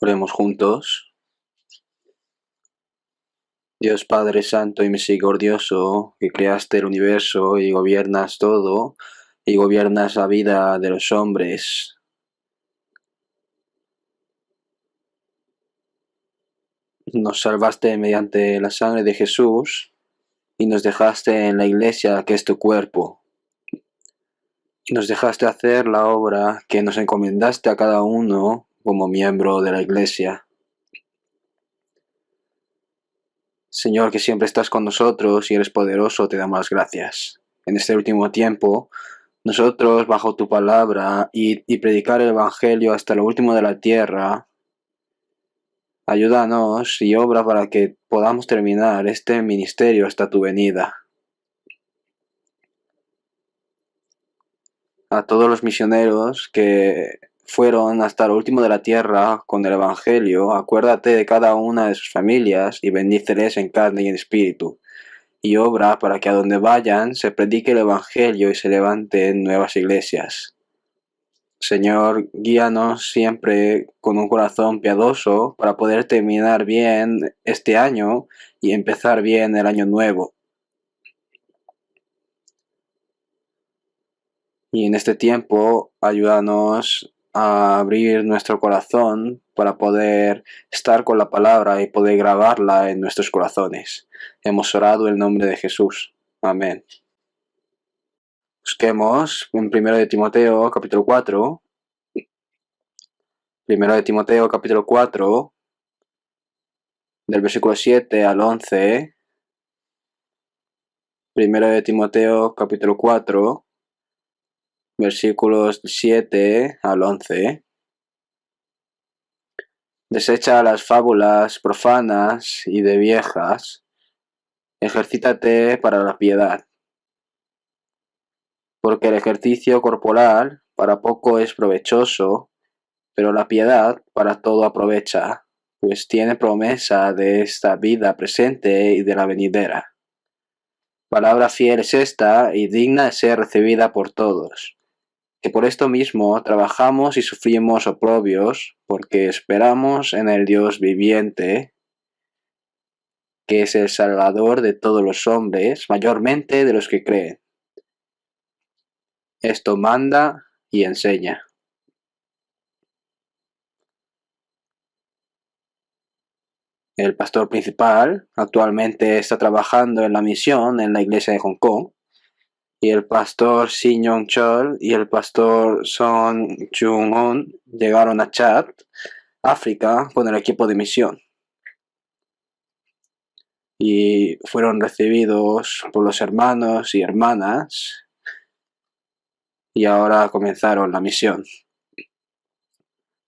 Oremos juntos. Dios Padre Santo y Misericordioso, que creaste el universo y gobiernas todo, y gobiernas la vida de los hombres. Nos salvaste mediante la sangre de Jesús y nos dejaste en la iglesia que es tu cuerpo. Y nos dejaste hacer la obra que nos encomendaste a cada uno como miembro de la iglesia. Señor, que siempre estás con nosotros y eres poderoso, te damos las gracias. En este último tiempo, nosotros, bajo tu palabra y predicar el Evangelio hasta lo último de la tierra, ayúdanos y obra para que podamos terminar este ministerio hasta tu venida. A todos los misioneros que fueron hasta lo último de la tierra con el Evangelio, acuérdate de cada una de sus familias y bendíceles en carne y en espíritu. Y obra para que a donde vayan se predique el Evangelio y se levanten nuevas iglesias. Señor, guíanos siempre con un corazón piadoso para poder terminar bien este año y empezar bien el año nuevo. Y en este tiempo, ayúdanos a abrir nuestro corazón para poder estar con la palabra y poder grabarla en nuestros corazones. Hemos orado en el nombre de Jesús. Amén. Busquemos en 1 de Timoteo capítulo 4. 1 de Timoteo capítulo 4, del versículo 7 al 11. 1 de Timoteo capítulo 4, versículos 7 al 11. Desecha las fábulas profanas y de viejas, ejercítate para la piedad, porque el ejercicio corporal para poco es provechoso, pero la piedad para todo aprovecha, pues tiene promesa de esta vida presente y de la venidera. Palabra fiel es esta y digna de ser recibida por todos, que por esto mismo trabajamos y sufrimos oprobios, porque esperamos en el Dios viviente, que es el Salvador de todos los hombres, mayormente de los que creen. Esto manda y enseña. El pastor principal actualmente está trabajando en la misión en la iglesia de Hong Kong, y el pastor Sin Yong Chol y el pastor Son Chung On llegaron a Chad, África, con el equipo de misión. Y fueron recibidos por los hermanos y hermanas y ahora comenzaron la misión.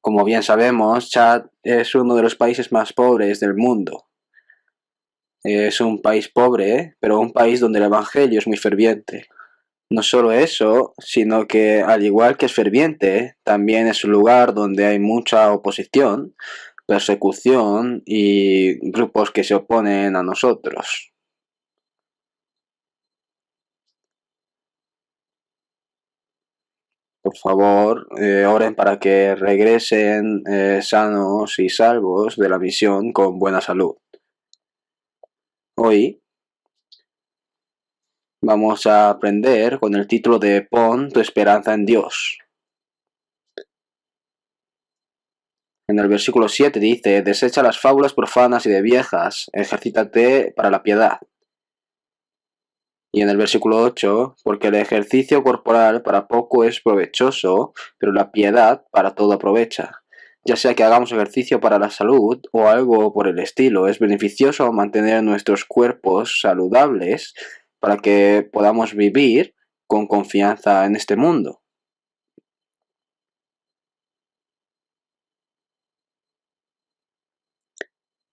Como bien sabemos, Chad es uno de los países más pobres del mundo. Es un país pobre, pero un país donde el evangelio es muy ferviente. No solo eso, sino que al igual que es ferviente, también es un lugar donde hay mucha oposición, persecución y grupos que se oponen a nosotros. Por favor, oren para que regresen sanos y salvos de la misión con buena salud. Hoy vamos a aprender con el título de Pon tu esperanza en Dios. En el versículo 7 dice, desecha las fábulas profanas y de viejas, ejercítate para la piedad. Y en el versículo 8, porque el ejercicio corporal para poco es provechoso, pero la piedad para todo aprovecha. Ya sea que hagamos ejercicio para la salud o algo por el estilo, es beneficioso mantener nuestros cuerpos saludables para que podamos vivir con confianza en este mundo.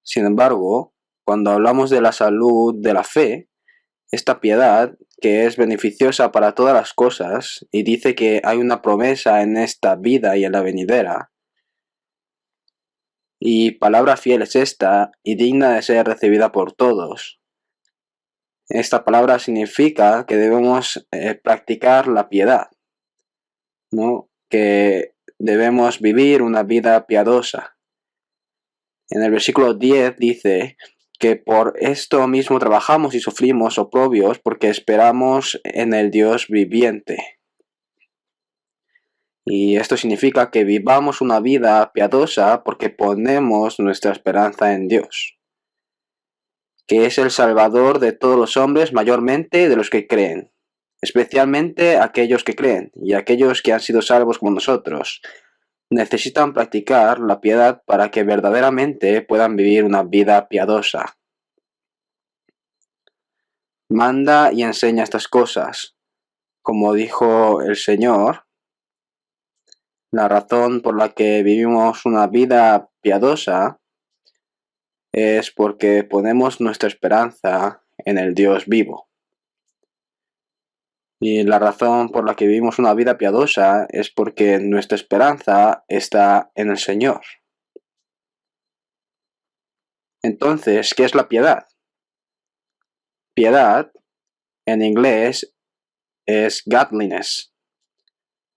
Sin embargo, cuando hablamos de la salud de la fe, esta piedad, que es beneficiosa para todas las cosas, y dice que hay una promesa en esta vida y en la venidera, y palabra fiel es esta, y digna de ser recibida por todos. Esta palabra significa que debemos practicar la piedad, ¿no? Que debemos vivir una vida piadosa. En el versículo 10 dice que por esto mismo trabajamos y sufrimos oprobios porque esperamos en el Dios viviente. Y esto significa que vivamos una vida piadosa porque ponemos nuestra esperanza en Dios, que es el Salvador de todos los hombres, mayormente de los que creen, especialmente aquellos que creen y aquellos que han sido salvos como nosotros. Necesitan practicar la piedad para que verdaderamente puedan vivir una vida piadosa. Manda y enseña estas cosas. Como dijo el Señor, la razón por la que vivimos una vida piadosa es porque ponemos nuestra esperanza en el Dios vivo. Y la razón por la que vivimos una vida piadosa es porque nuestra esperanza está en el Señor. Entonces, ¿qué es la piedad? Piedad, en inglés, es godliness,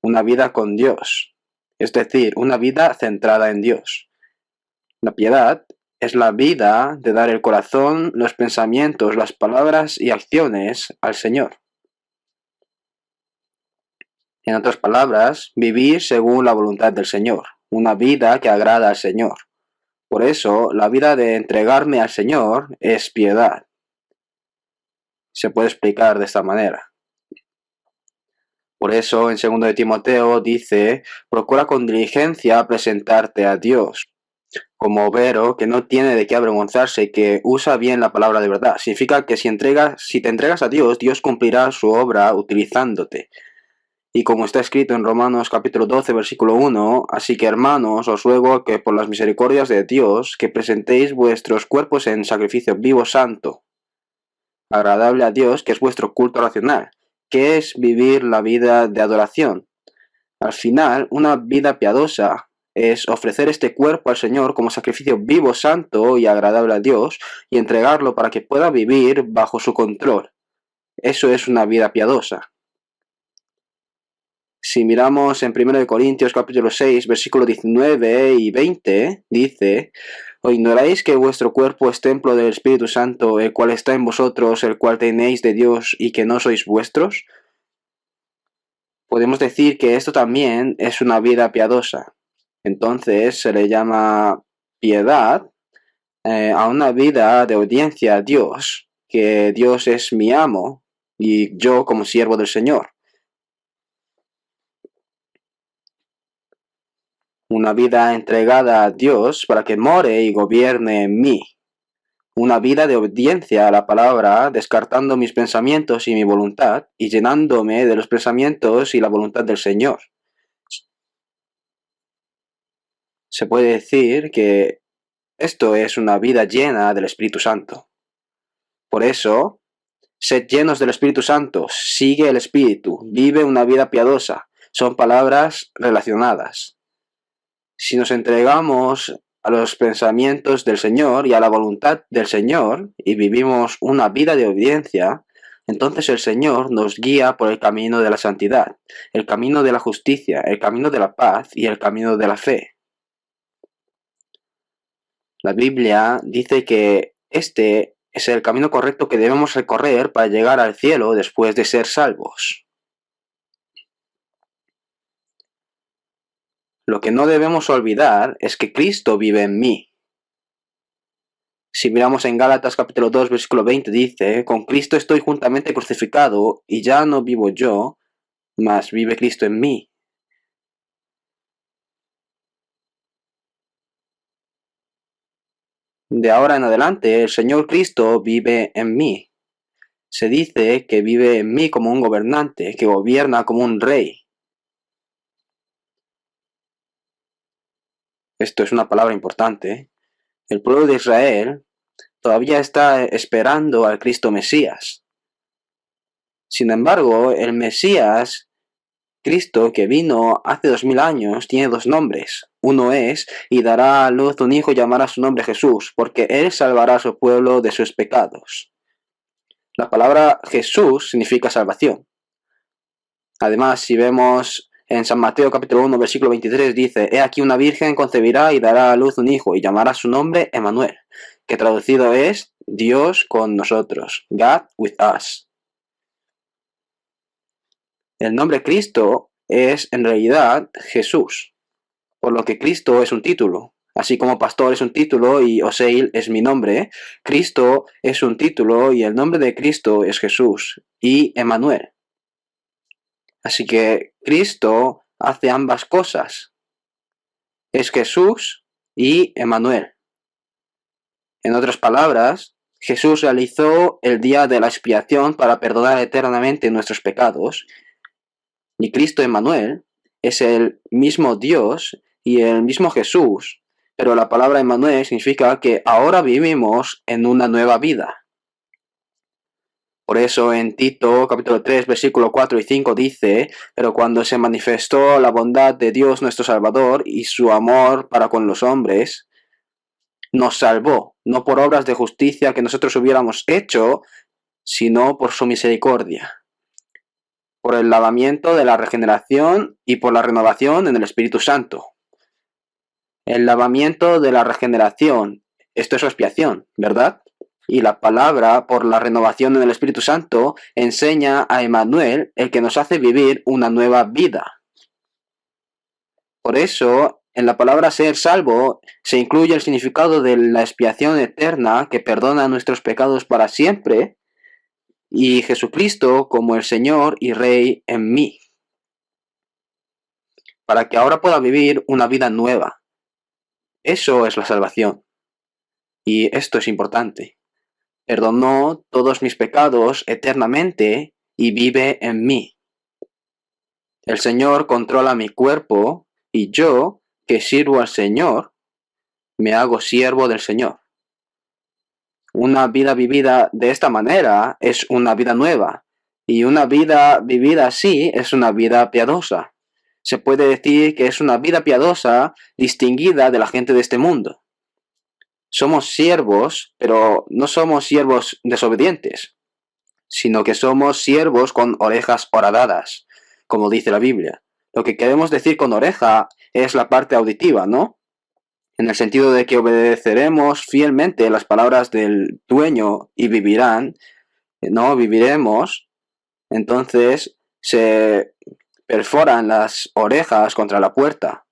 una vida con Dios, es decir, una vida centrada en Dios. La piedad es la vida de dar el corazón, los pensamientos, las palabras y acciones al Señor. En otras palabras, vivir según la voluntad del Señor, una vida que agrada al Señor. Por eso, la vida de entregarme al Señor es piedad. Se puede explicar de esta manera. Por eso, en 2 de Timoteo dice, procura con diligencia presentarte a Dios, como obrero que no tiene de qué avergonzarse y que usa bien la palabra de verdad. Significa que si te entregas a Dios, Dios cumplirá su obra utilizándote. Y como está escrito en Romanos capítulo 12, versículo 1, así que hermanos, os ruego que por las misericordias de Dios, que presentéis vuestros cuerpos en sacrificio vivo santo, agradable a Dios, que es vuestro culto racional, que es vivir la vida de adoración. Al final, una vida piadosa es ofrecer este cuerpo al Señor como sacrificio vivo, santo y agradable a Dios, y entregarlo para que pueda vivir bajo su control. Eso es una vida piadosa. Si miramos en 1 Corintios capítulo 6, versículos 19 y 20, dice, ¿o ignoráis que vuestro cuerpo es templo del Espíritu Santo, el cual está en vosotros, el cual tenéis de Dios y que no sois vuestros? Podemos decir que esto también es una vida piadosa. Entonces se le llama piedad a una vida de obediencia a Dios, que Dios es mi amo y yo como siervo del Señor. Una vida entregada a Dios para que more y gobierne en mí. Una vida de obediencia a la palabra, descartando mis pensamientos y mi voluntad y llenándome de los pensamientos y la voluntad del Señor. Se puede decir que esto es una vida llena del Espíritu Santo. Por eso, sed llenos del Espíritu Santo, sigue el Espíritu, vive una vida piadosa. Son palabras relacionadas. Si nos entregamos a los pensamientos del Señor y a la voluntad del Señor y vivimos una vida de obediencia, entonces el Señor nos guía por el camino de la santidad, el camino de la justicia, el camino de la paz y el camino de la fe. La Biblia dice que este es el camino correcto que debemos recorrer para llegar al cielo después de ser salvos. Lo que no debemos olvidar es que Cristo vive en mí. Si miramos en Gálatas capítulo 2, versículo 20, dice, con Cristo estoy juntamente crucificado, y ya no vivo yo, mas vive Cristo en mí. De ahora en adelante, el Señor Cristo vive en mí. Se dice que vive en mí como un gobernante, que gobierna como un rey. Esto es una palabra importante. El pueblo de Israel todavía está esperando al Cristo Mesías. Sin embargo, el Mesías, Cristo, que vino hace 2000 años, tiene dos nombres. Uno es, y dará a luz un hijo y llamará su nombre Jesús, porque él salvará a su pueblo de sus pecados. La palabra Jesús significa salvación. Además, si vemos En San Mateo capítulo 1 versículo 23 dice: He aquí una virgen concebirá y dará a luz un hijo y llamará su nombre Emmanuel, que traducido es Dios con nosotros, God with us. El nombre Cristo es en realidad Jesús, por lo que Cristo es un título. Así como pastor es un título y Oseil es mi nombre, Cristo es un título y el nombre de Cristo es Jesús y Emmanuel. Así que Cristo hace ambas cosas. Es Jesús y Emmanuel. En otras palabras, Jesús realizó el día de la expiación para perdonar eternamente nuestros pecados, y Cristo Emmanuel es el mismo Dios y el mismo Jesús, pero la palabra Emmanuel significa que ahora vivimos en una nueva vida. Por eso en Tito capítulo 3 versículo 4 y 5 dice: Pero cuando se manifestó la bondad de Dios nuestro Salvador y su amor para con los hombres, nos salvó, no por obras de justicia que nosotros hubiéramos hecho, sino por su misericordia, por el lavamiento de la regeneración y por la renovación en el Espíritu Santo. El lavamiento de la regeneración, esto es expiación, ¿verdad? Y la palabra por la renovación en el Espíritu Santo enseña a Emmanuel, el que nos hace vivir una nueva vida. Por eso, en la palabra ser salvo se incluye el significado de la expiación eterna que perdona nuestros pecados para siempre, y Jesucristo como el Señor y Rey en mí, para que ahora pueda vivir una vida nueva. Eso es la salvación. Y esto es importante. Perdonó todos mis pecados eternamente y vive en mí. El Señor controla mi cuerpo y yo, que sirvo al Señor, me hago siervo del Señor. Una vida vivida de esta manera es una vida nueva, y una vida vivida así es una vida piadosa. Se puede decir que es una vida piadosa distinguida de la gente de este mundo. Somos siervos, pero no somos siervos desobedientes, sino que somos siervos con orejas horadadas, como dice la Biblia. Lo que queremos decir con oreja es la parte auditiva, ¿no? En el sentido de que obedeceremos fielmente las palabras del dueño y vivirán, no viviremos, entonces se perforan las orejas contra la puerta,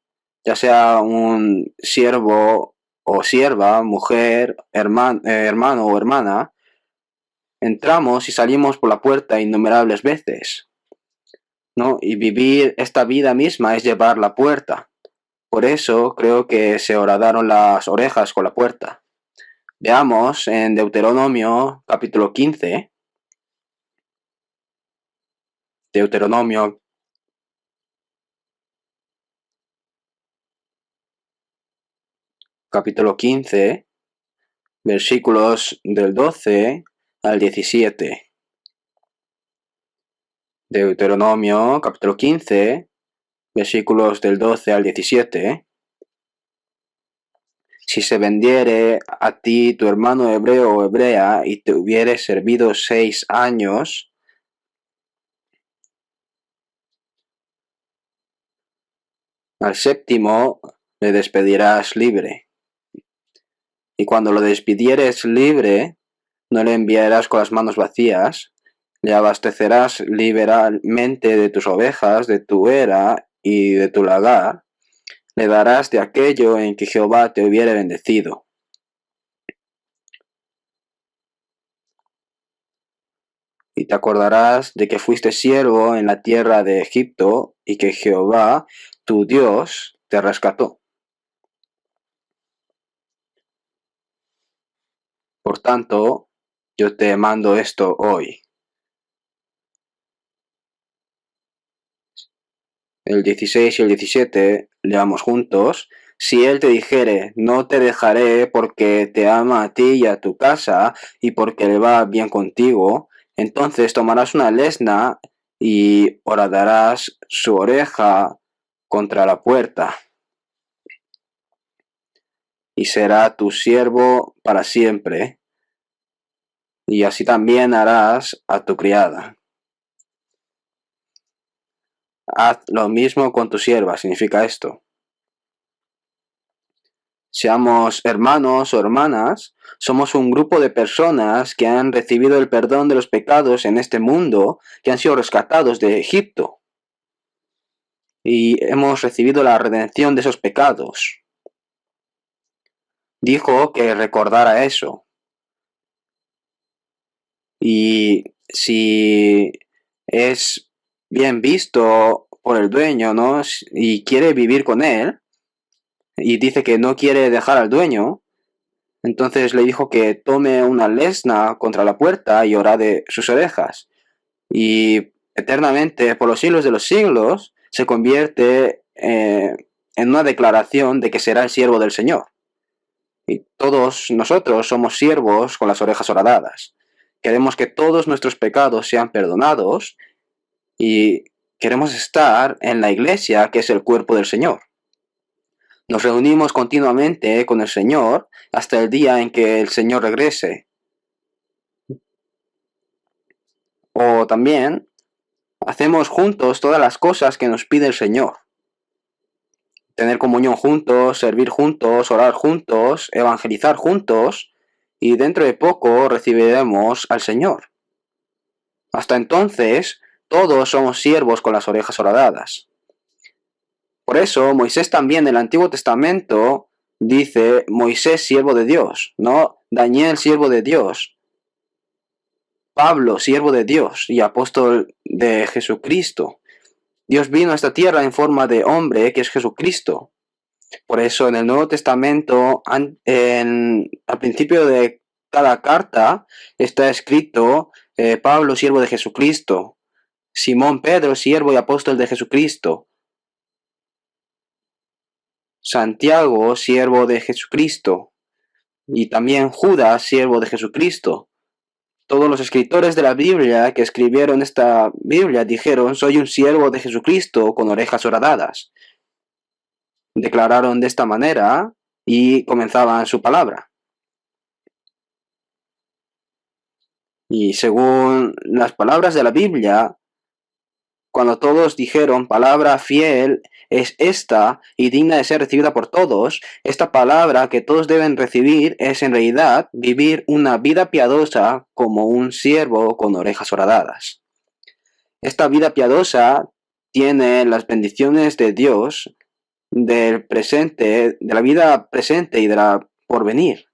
ya sea un siervo o sierva, mujer, hermano o hermana. Entramos y salimos por la puerta innumerables veces, ¿no? Y vivir esta vida misma es llevar la puerta. Por eso creo que se horadaron las orejas con la puerta. Veamos en Deuteronomio capítulo 15. Deuteronomio capítulo 15, versículos del 12 al 17. Deuteronomio capítulo 15, versículos del 12 al 17. Si se vendiere a ti tu hermano hebreo o hebrea y te hubiere servido 6 años, al séptimo le despedirás libre. Y cuando lo despidieres libre, no le enviarás con las manos vacías, le abastecerás liberalmente de tus ovejas, de tu era y de tu lagar, le darás de aquello en que Jehová te hubiere bendecido. Y te acordarás de que fuiste siervo en la tierra de Egipto y que Jehová, tu Dios, te rescató. Por tanto, yo te mando esto hoy. El 16 y el 17, leamos juntos. Si él te dijere, no te dejaré porque te ama a ti y a tu casa y porque le va bien contigo, entonces tomarás una lesna y horadarás su oreja contra la puerta. Y será tu siervo para siempre, y así también harás a tu criada. haz lo mismo con tu sierva, significa esto. Seamos hermanos o hermanas, somos un grupo de personas que han recibido el perdón de los pecados en este mundo, que han sido rescatados de Egipto. Y hemos recibido la redención de esos pecados. Dijo que recordara eso. Y si es bien visto por el dueño, ¿no? Y quiere vivir con él, y dice que no quiere dejar al dueño, entonces le dijo que tome una lesna contra la puerta y ora de sus orejas. Y eternamente, por los siglos de los siglos, se convierte en una declaración de que será el siervo del Señor. Y todos nosotros somos siervos con las orejas horadadas. Queremos que todos nuestros pecados sean perdonados y queremos estar en la iglesia, que es el cuerpo del Señor. Nos reunimos continuamente con el Señor hasta el día en que el Señor regrese. O también hacemos juntos todas las cosas que nos pide el Señor. Tener comunión juntos, servir juntos, orar juntos, evangelizar juntos, y dentro de poco recibiremos al Señor. Hasta entonces, todos somos siervos con las orejas horadadas. Por eso, Moisés también en el Antiguo Testamento dice Moisés siervo de Dios, no Daniel siervo de Dios, Pablo siervo de Dios y apóstol de Jesucristo. Dios vino a esta tierra en forma de hombre, que es Jesucristo. Por eso en el Nuevo Testamento, al principio de cada carta, está escrito Pablo, siervo de Jesucristo, Simón Pedro, siervo y apóstol de Jesucristo, Santiago, siervo de Jesucristo, y también Judas, siervo de Jesucristo. Todos los escritores de la Biblia que escribieron esta Biblia dijeron, soy un siervo de Jesucristo con orejas horadadas. Declararon de esta manera y comenzaban su palabra. Y según las palabras de la Biblia, cuando todos dijeron palabra fiel es esta y digna de ser recibida por todos, esta palabra que todos deben recibir es en realidad vivir una vida piadosa como un siervo con orejas horadadas. Esta vida piadosa tiene las bendiciones de Dios del presente, de la vida presente y de la porvenir.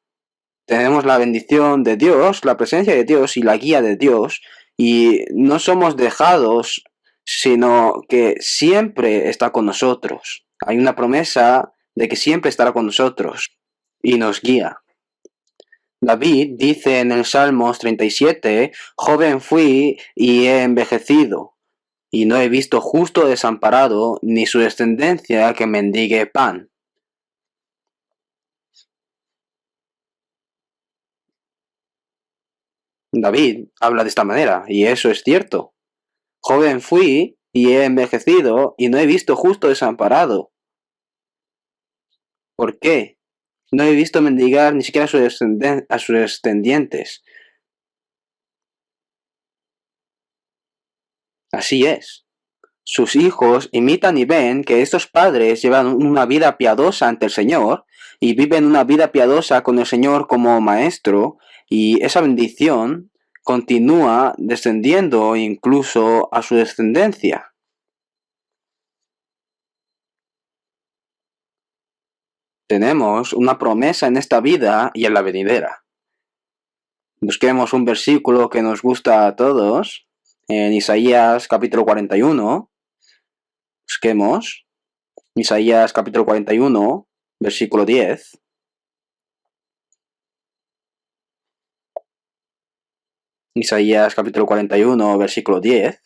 Tenemos la bendición de Dios, la presencia de Dios y la guía de Dios, y no somos dejados, sino que siempre está con nosotros. Hay una promesa de que siempre estará con nosotros y nos guía. David dice en el Salmos 37, joven fui y he envejecido, y no he visto justo desamparado, ni su descendencia que mendigue pan. David habla de esta manera, y eso es cierto. Joven fui y he envejecido, y no he visto justo desamparado. ¿Por qué? No he visto mendigar ni siquiera a sus descendientes. Así es. Sus hijos imitan y ven que estos padres llevan una vida piadosa ante el Señor y viven una vida piadosa con el Señor como maestro, y esa bendición continúa descendiendo incluso a su descendencia. Tenemos una promesa en esta vida y en la venidera. Busquemos un versículo que nos gusta a todos en Isaías capítulo 41. Busquemos Isaías capítulo 41, versículo 10. Isaías capítulo 41, versículo 10.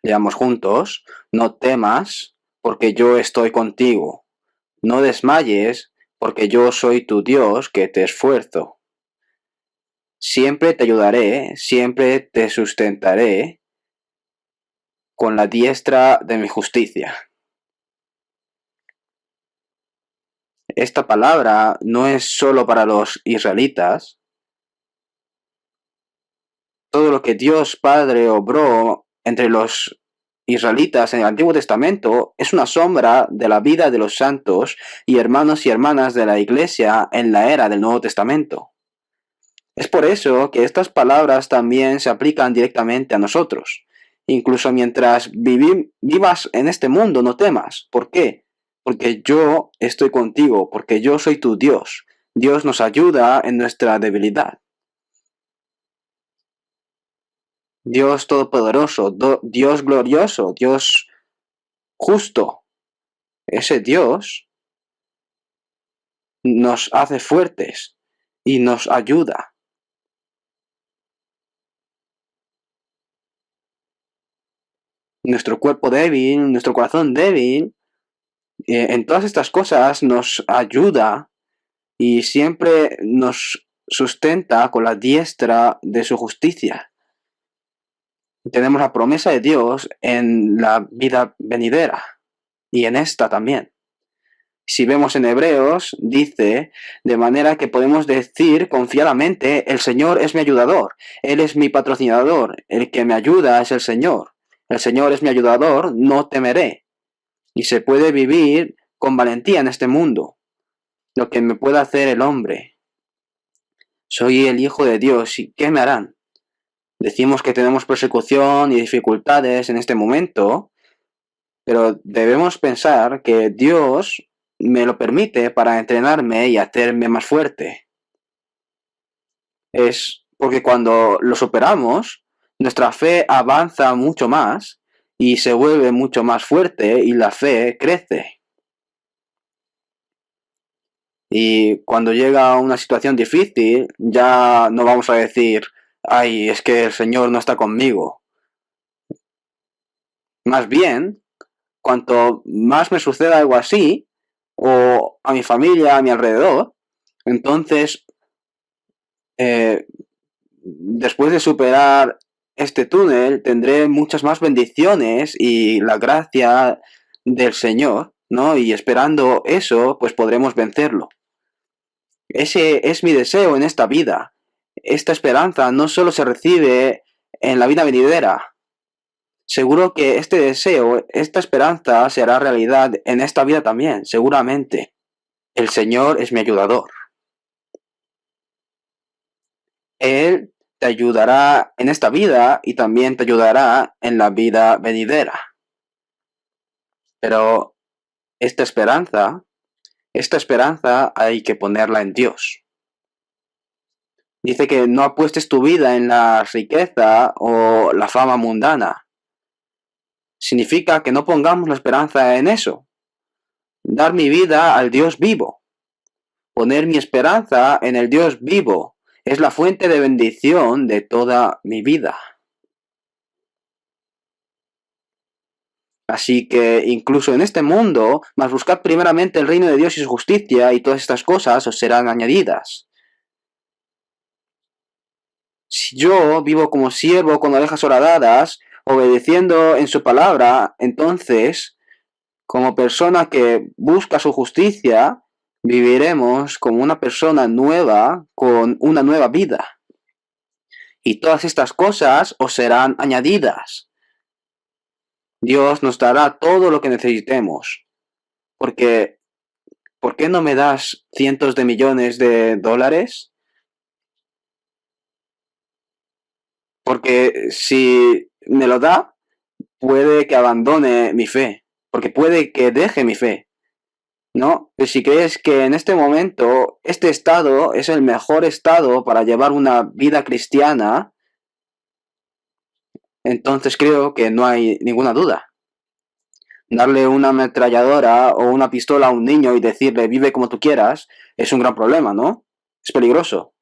Leamos juntos. No temas, porque yo estoy contigo. No desmayes, porque yo soy tu Dios que te esfuerzo. Siempre te ayudaré, siempre te sustentaré con la diestra de mi justicia. Esta palabra no es solo para los israelitas, todo lo que Dios Padre obró entre los israelitas en el Antiguo Testamento es una sombra de la vida de los santos y hermanas de la Iglesia en la era del Nuevo Testamento. Es por eso que estas palabras también se aplican directamente a nosotros. Incluso mientras vivas en este mundo, no temas. ¿Por qué? Porque yo estoy contigo, porque yo soy tu Dios. Dios nos ayuda en nuestra debilidad. Dios todopoderoso, Dios glorioso, Dios justo. Ese Dios nos hace fuertes y nos ayuda. Nuestro cuerpo débil, nuestro corazón débil, en todas estas cosas nos ayuda y siempre nos sustenta con la diestra de su justicia. Tenemos la promesa de Dios en la vida venidera y en esta también. Si vemos en Hebreos, dice, de manera que podemos decir confiadamente, el Señor es mi ayudador, Él es mi patrocinador, el que me ayuda es el Señor es mi ayudador, no temeré. Y se puede vivir con valentía en este mundo, lo que me pueda hacer el hombre. Soy el Hijo de Dios, ¿y qué me harán? Decimos que tenemos persecución y dificultades en este momento, pero debemos pensar que Dios me lo permite para entrenarme y hacerme más fuerte. Es porque cuando lo superamos, nuestra fe avanza mucho más y se vuelve mucho más fuerte y la fe crece. Y cuando llega una situación difícil, ya no vamos a decir, ay, es que el Señor no está conmigo. Más bien, cuanto más me suceda algo así, o a mi familia, a mi alrededor, entonces, después de superar este túnel, tendré muchas más bendiciones y la gracia del Señor, ¿no? Y esperando eso, pues podremos vencerlo. Ese es mi deseo en esta vida. Esta esperanza no solo se recibe en la vida venidera. Seguro que este deseo, esta esperanza se hará realidad en esta vida también, seguramente. El Señor es mi ayudador. Él te ayudará en esta vida y también te ayudará en la vida venidera. Pero esta esperanza hay que ponerla en Dios. Dice que no apuestes tu vida en la riqueza o la fama mundana. Significa que no pongamos la esperanza en eso. Dar mi vida al Dios vivo. Poner mi esperanza en el Dios vivo es la fuente de bendición de toda mi vida. Así que incluso en este mundo, mas buscad primeramente el reino de Dios y su justicia, y todas estas cosas os serán añadidas. Si yo vivo como siervo con orejas horadadas, obedeciendo en su palabra, entonces, como persona que busca su justicia, viviremos como una persona nueva, con una nueva vida. Y todas estas cosas os serán añadidas. Dios nos dará todo lo que necesitemos. Porque, ¿por qué no me das cientos de millones de dólares? Porque si me lo da, puede que abandone mi fe. Porque puede que deje mi fe. ¿No? Pero si crees que en este momento este estado es el mejor estado para llevar una vida cristiana, entonces creo que no hay ninguna duda. Darle una ametralladora o una pistola a un niño y decirle vive como tú quieras es un gran problema, ¿no? Es peligroso.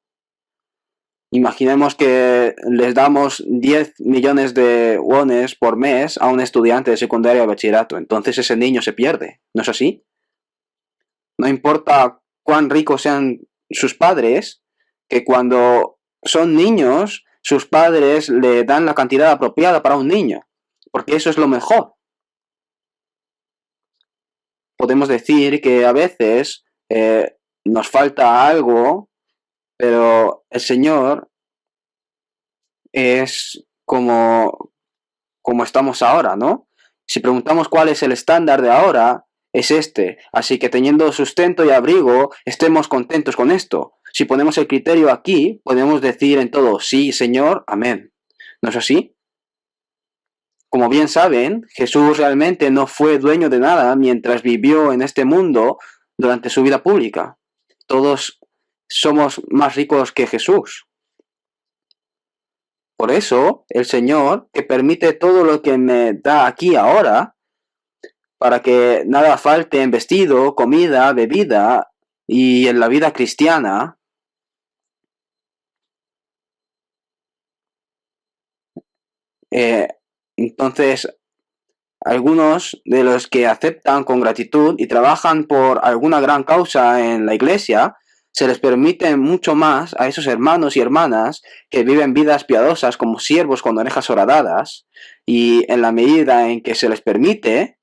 Imaginemos que les damos 10 millones de wones por mes a un estudiante de secundaria o bachillerato. Entonces ese niño se pierde. ¿No es así? No importa cuán ricos sean sus padres, que cuando son niños, sus padres le dan la cantidad apropiada para un niño. Porque eso es lo mejor. Podemos decir que a veces nos falta algo, pero el Señor es como estamos ahora, ¿no? Si preguntamos cuál es el estándar de ahora, es este. Así que teniendo sustento y abrigo, estemos contentos con esto. Si ponemos el criterio aquí, podemos decir en todo, sí, Señor, amén. ¿No es así? Como bien saben, Jesús realmente no fue dueño de nada mientras vivió en este mundo durante su vida pública. Todos somos más ricos que Jesús. Por eso, el Señor, que permite todo lo que me da aquí ahora, para que nada falte en vestido, comida, bebida y en la vida cristiana, eh, entonces algunos de los que aceptan con gratitud y trabajan por alguna gran causa en la iglesia, se les permite mucho más a esos hermanos y hermanas que viven vidas piadosas como siervos con orejas horadadas, y en la medida en que se les permite,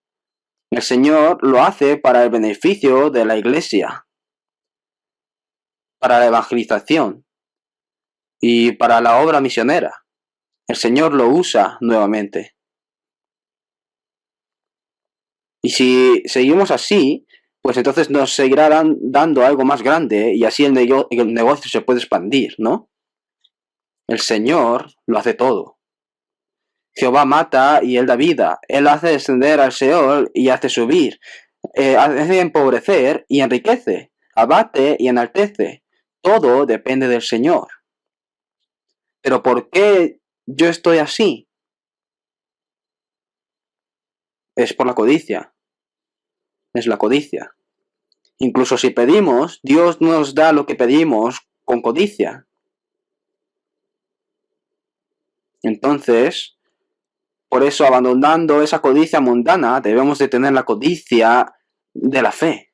el Señor lo hace para el beneficio de la iglesia, para la evangelización y para la obra misionera. El Señor lo usa nuevamente. Y si seguimos así, pues entonces nos seguirá dando algo más grande y así el negocio se puede expandir, ¿no? El Señor lo hace todo. Jehová mata y él da vida. Él hace descender al Seol y hace subir. Hace empobrecer y enriquece. Abate y enaltece. Todo depende del Señor. Pero ¿por qué yo estoy así? Es por la codicia. Es la codicia. Incluso si pedimos, Dios nos da lo que pedimos con codicia. Entonces, por eso, abandonando esa codicia mundana, debemos de tener la codicia de la fe,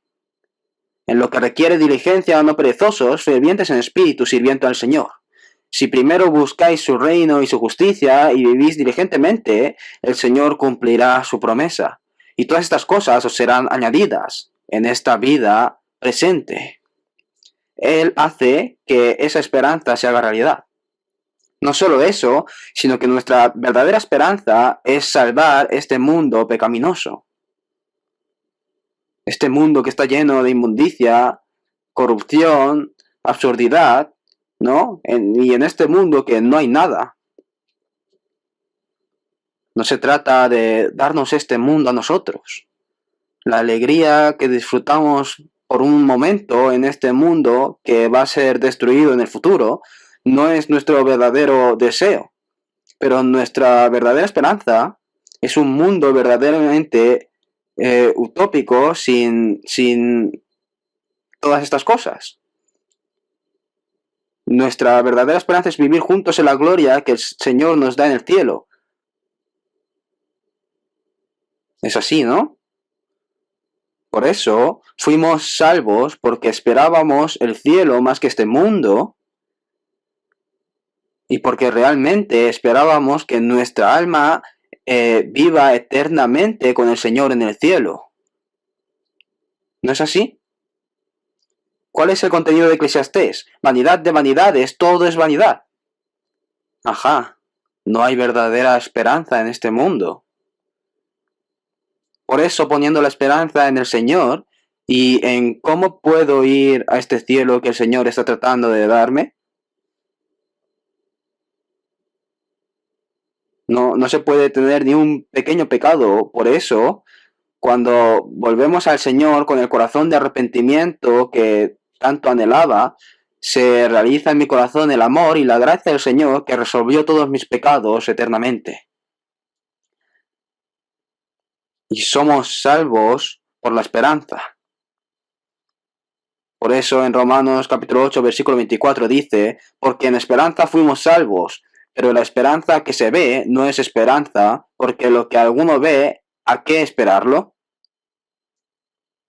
en lo que requiere diligencia, no perezosos, fervientes en espíritu, sirviendo al Señor. Si primero buscáis su reino y su justicia y vivís diligentemente, el Señor cumplirá su promesa. Y todas estas cosas os serán añadidas en esta vida presente. Él hace que esa esperanza se haga realidad. No solo eso, sino que nuestra verdadera esperanza es salvar este mundo pecaminoso. Este mundo que está lleno de inmundicia, corrupción, absurdidad, ¿no? Y en este mundo que no hay nada. No se trata de darnos este mundo a nosotros. La alegría que disfrutamos por un momento en este mundo que va a ser destruido en el futuro no es nuestro verdadero deseo. Pero nuestra verdadera esperanza es un mundo verdaderamente utópico sin todas estas cosas. Nuestra verdadera esperanza es vivir juntos en la gloria que el Señor nos da en el cielo. Es así, ¿no? Por eso fuimos salvos porque esperábamos el cielo más que este mundo y porque realmente esperábamos que nuestra alma viva eternamente con el Señor en el cielo. ¿No es así? ¿Cuál es el contenido de Eclesiastés? Vanidad de vanidades, todo es vanidad. Ajá, no hay verdadera esperanza en este mundo. Por eso, poniendo la esperanza en el Señor y en cómo puedo ir a este cielo que el Señor está tratando de darme, no se puede tener ni un pequeño pecado. Por eso, cuando volvemos al Señor con el corazón de arrepentimiento que tanto anhelaba, se realiza en mi corazón el amor y la gracia del Señor que resolvió todos mis pecados eternamente. Y somos salvos por la esperanza. Por eso en Romanos capítulo 8 versículo 24 dice, porque en esperanza fuimos salvos, pero la esperanza que se ve no es esperanza, porque lo que alguno ve, ¿a qué esperarlo?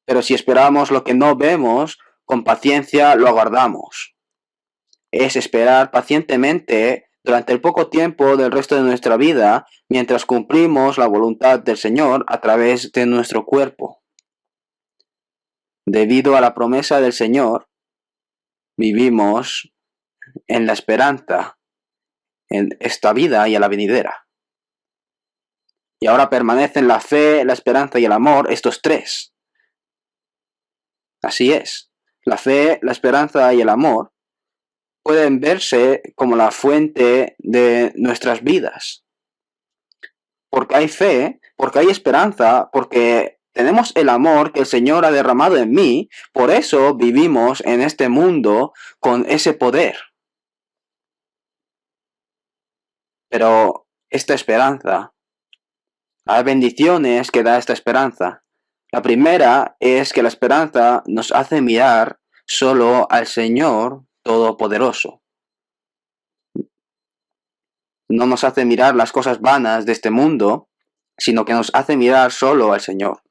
Pero si esperamos lo que no vemos, con paciencia lo aguardamos. Es esperar pacientemente durante el poco tiempo del resto de nuestra vida, mientras cumplimos la voluntad del Señor a través de nuestro cuerpo. Debido a la promesa del Señor, vivimos en la esperanza en esta vida y en la venidera. Y ahora permanecen la fe, la esperanza y el amor, estos tres. Así es. La fe, la esperanza y el amor pueden verse como la fuente de nuestras vidas. Porque hay fe, porque hay esperanza, porque tenemos el amor que el Señor ha derramado en mí, por eso vivimos en este mundo con ese poder. Pero esta esperanza, hay bendiciones que da esta esperanza. La primera es que la esperanza nos hace mirar solo al Señor Todopoderoso. No nos hace mirar las cosas vanas de este mundo, sino que nos hace mirar solo al Señor.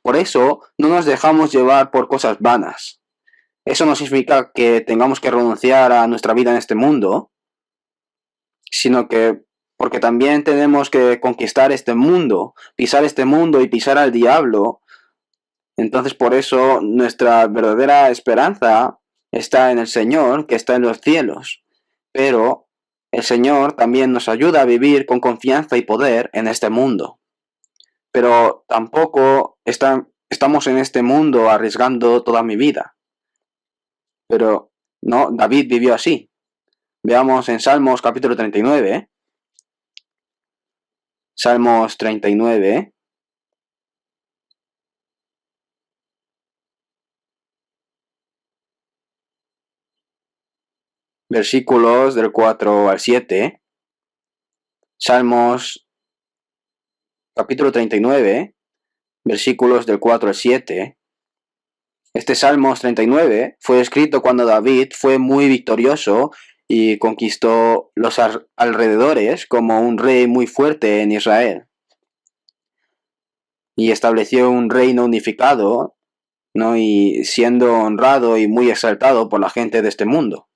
Por eso no nos dejamos llevar por cosas vanas. Eso no significa que tengamos que renunciar a nuestra vida en este mundo, sino que porque también tenemos que conquistar este mundo, pisar este mundo y pisar al diablo. Entonces por eso nuestra verdadera esperanza está en el Señor, que está en los cielos. Pero el Señor también nos ayuda a vivir con confianza y poder en este mundo. Pero tampoco estamos en este mundo arriesgando toda mi vida. Pero no, David vivió así. Veamos en Salmos capítulo 39. Salmos 39. Versículos del 4 al 7. Salmos capítulo 39, versículos del 4 al 7. Este Salmos 39 fue escrito cuando David fue muy victorioso y conquistó los alrededores como un rey muy fuerte en Israel. Y estableció un reino unificado, ¿no? Y siendo honrado y muy exaltado por la gente de este mundo.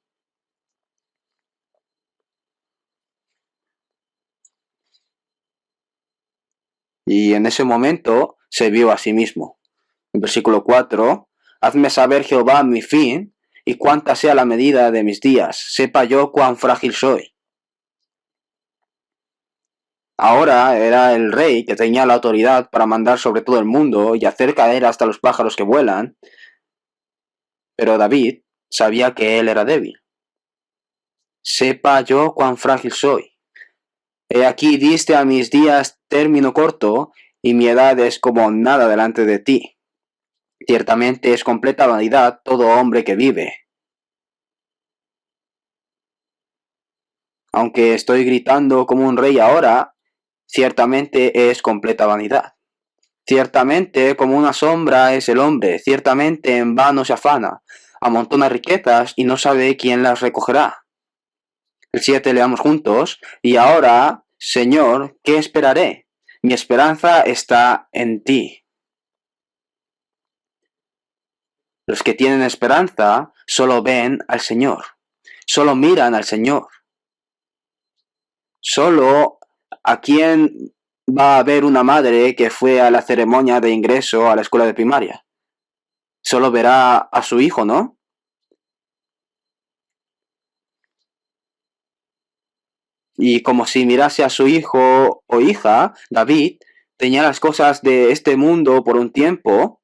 Y en ese momento se vio a sí mismo. En versículo 4, hazme saber, Jehová, mi fin, y cuánta sea la medida de mis días, sepa yo cuán frágil soy. Ahora era el rey que tenía la autoridad para mandar sobre todo el mundo y hacer caer hasta los pájaros que vuelan, pero David sabía que él era débil. Sepa yo cuán frágil soy. He aquí diste a mis días término corto, y mi edad es como nada delante de ti. Ciertamente es completa vanidad todo hombre que vive. Aunque estoy gritando como un rey ahora, ciertamente es completa vanidad. Ciertamente como una sombra es el hombre, ciertamente en vano se afana, amontona riquezas y no sabe quién las recogerá. El 7 leamos juntos. Y ahora, Señor, ¿qué esperaré? Mi esperanza está en ti. Los que tienen esperanza solo ven al Señor, solo miran al Señor. Solo a quien va a ver una madre que fue a la ceremonia de ingreso a la escuela de primaria. Solo verá a su hijo, ¿no? Y como si mirase a su hijo o hija, David tenía las cosas de este mundo por un tiempo,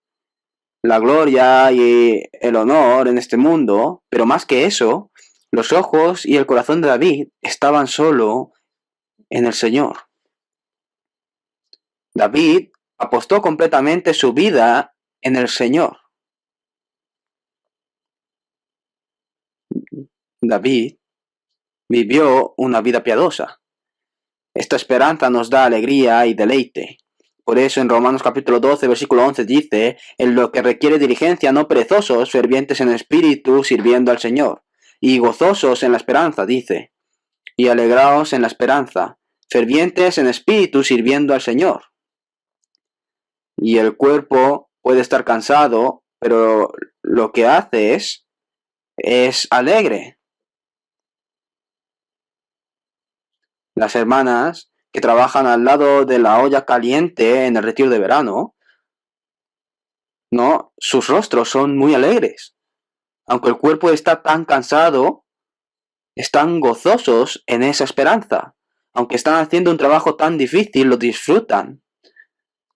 la gloria y el honor en este mundo, pero más que eso, los ojos y el corazón de David estaban solo en el Señor. David apostó completamente su vida en el Señor. David vivió una vida piadosa. Esta esperanza nos da alegría y deleite. Por eso en Romanos capítulo 12, versículo 11 dice, en lo que requiere diligencia, no perezosos, fervientes en espíritu, sirviendo al Señor, y gozosos en la esperanza, dice, y alegraos en la esperanza, fervientes en espíritu, sirviendo al Señor. Y el cuerpo puede estar cansado, pero lo que hace es alegre. Las hermanas que trabajan al lado de la olla caliente en el retiro de verano, no, sus rostros son muy alegres. Aunque el cuerpo está tan cansado, están gozosos en esa esperanza. Aunque están haciendo un trabajo tan difícil, lo disfrutan.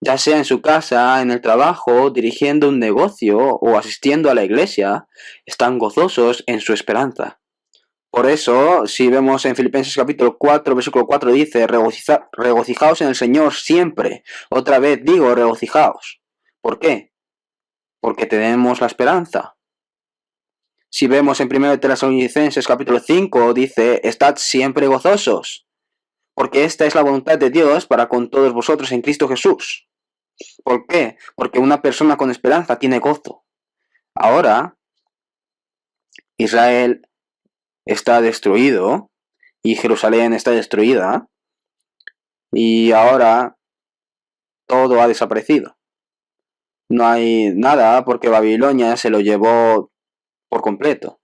Ya sea en su casa, en el trabajo, dirigiendo un negocio o asistiendo a la iglesia, están gozosos en su esperanza. Por eso, si vemos en Filipenses capítulo 4, versículo 4, dice, regocijaos en el Señor siempre. Otra vez digo, regocijaos. ¿Por qué? Porque tenemos la esperanza. Si vemos en 1 Tesalonicenses capítulo 5, dice, estad siempre gozosos, porque esta es la voluntad de Dios para con todos vosotros en Cristo Jesús. ¿Por qué? Porque una persona con esperanza tiene gozo. Ahora, Israel está destruido y Jerusalén está destruida y ahora todo ha desaparecido. No hay nada porque Babilonia se lo llevó por completo.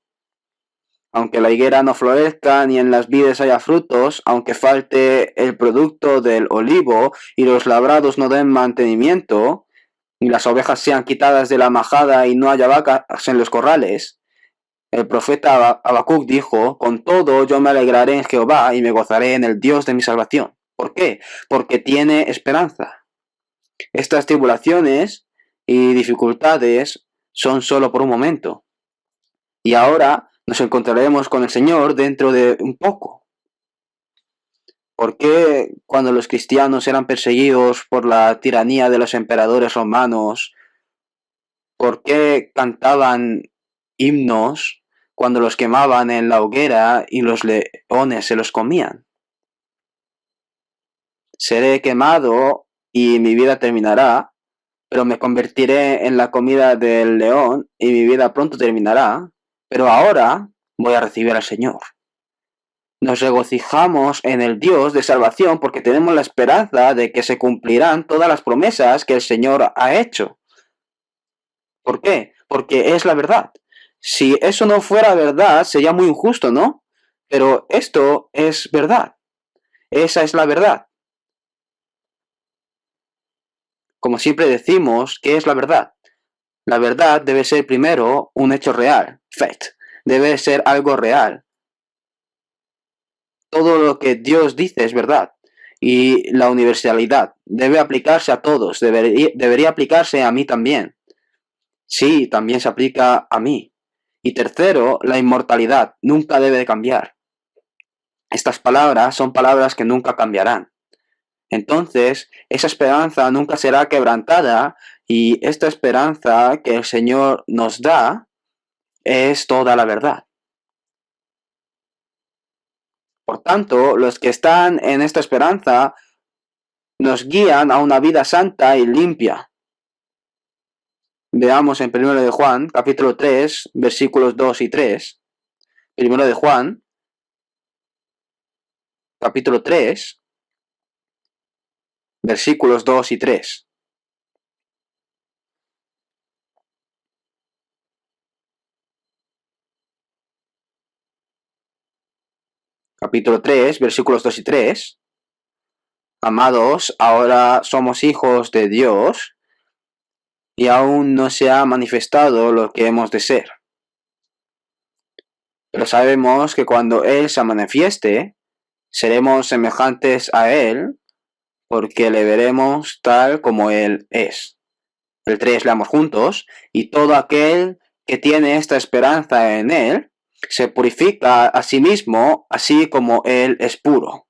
Aunque la higuera no florezca ni en las vides haya frutos, aunque falte el producto del olivo y los labrados no den mantenimiento, y las ovejas sean quitadas de la majada y no haya vacas en los corrales, el profeta Habacuc dijo, con todo yo me alegraré en Jehová y me gozaré en el Dios de mi salvación. ¿Por qué? Porque tiene esperanza. Estas tribulaciones y dificultades son solo por un momento. Y ahora nos encontraremos con el Señor dentro de un poco. ¿Por qué cuando los cristianos eran perseguidos por la tiranía de los emperadores romanos, por qué cantaban himnos cuando los quemaban en la hoguera y los leones se los comían? Seré quemado y mi vida terminará, pero me convertiré en la comida del león y mi vida pronto terminará, pero ahora voy a recibir al Señor. Nos regocijamos en el Dios de salvación porque tenemos la esperanza de que se cumplirán todas las promesas que el Señor ha hecho. ¿Por qué? Porque es la verdad. Si eso no fuera verdad, sería muy injusto, ¿no? Pero esto es verdad. Esa es la verdad. Como siempre decimos, ¿qué es la verdad? La verdad debe ser primero un hecho real, fact. Debe ser algo real. Todo lo que Dios dice es verdad. Y la universalidad debe aplicarse a todos, debería aplicarse a mí también. Sí, también se aplica a mí. Y tercero, la inmortalidad nunca debe de cambiar. Estas palabras son palabras que nunca cambiarán. Entonces, esa esperanza nunca será quebrantada y esta esperanza que el Señor nos da es toda la verdad. Por tanto, los que están en esta esperanza nos guían a una vida santa y limpia. Veamos en 1 de Juan, capítulo 3, versículos 2 y 3. 1 de Juan, capítulo 3, versículos 2 y 3. Capítulo 3, versículos 2 y 3. Amados, ahora somos hijos de Dios y aún no se ha manifestado lo que hemos de ser. Pero sabemos que cuando Él se manifieste, seremos semejantes a Él, porque le veremos tal como Él es. El 3 leamos juntos, y todo aquel que tiene esta esperanza en Él, se purifica a sí mismo, así como Él es puro.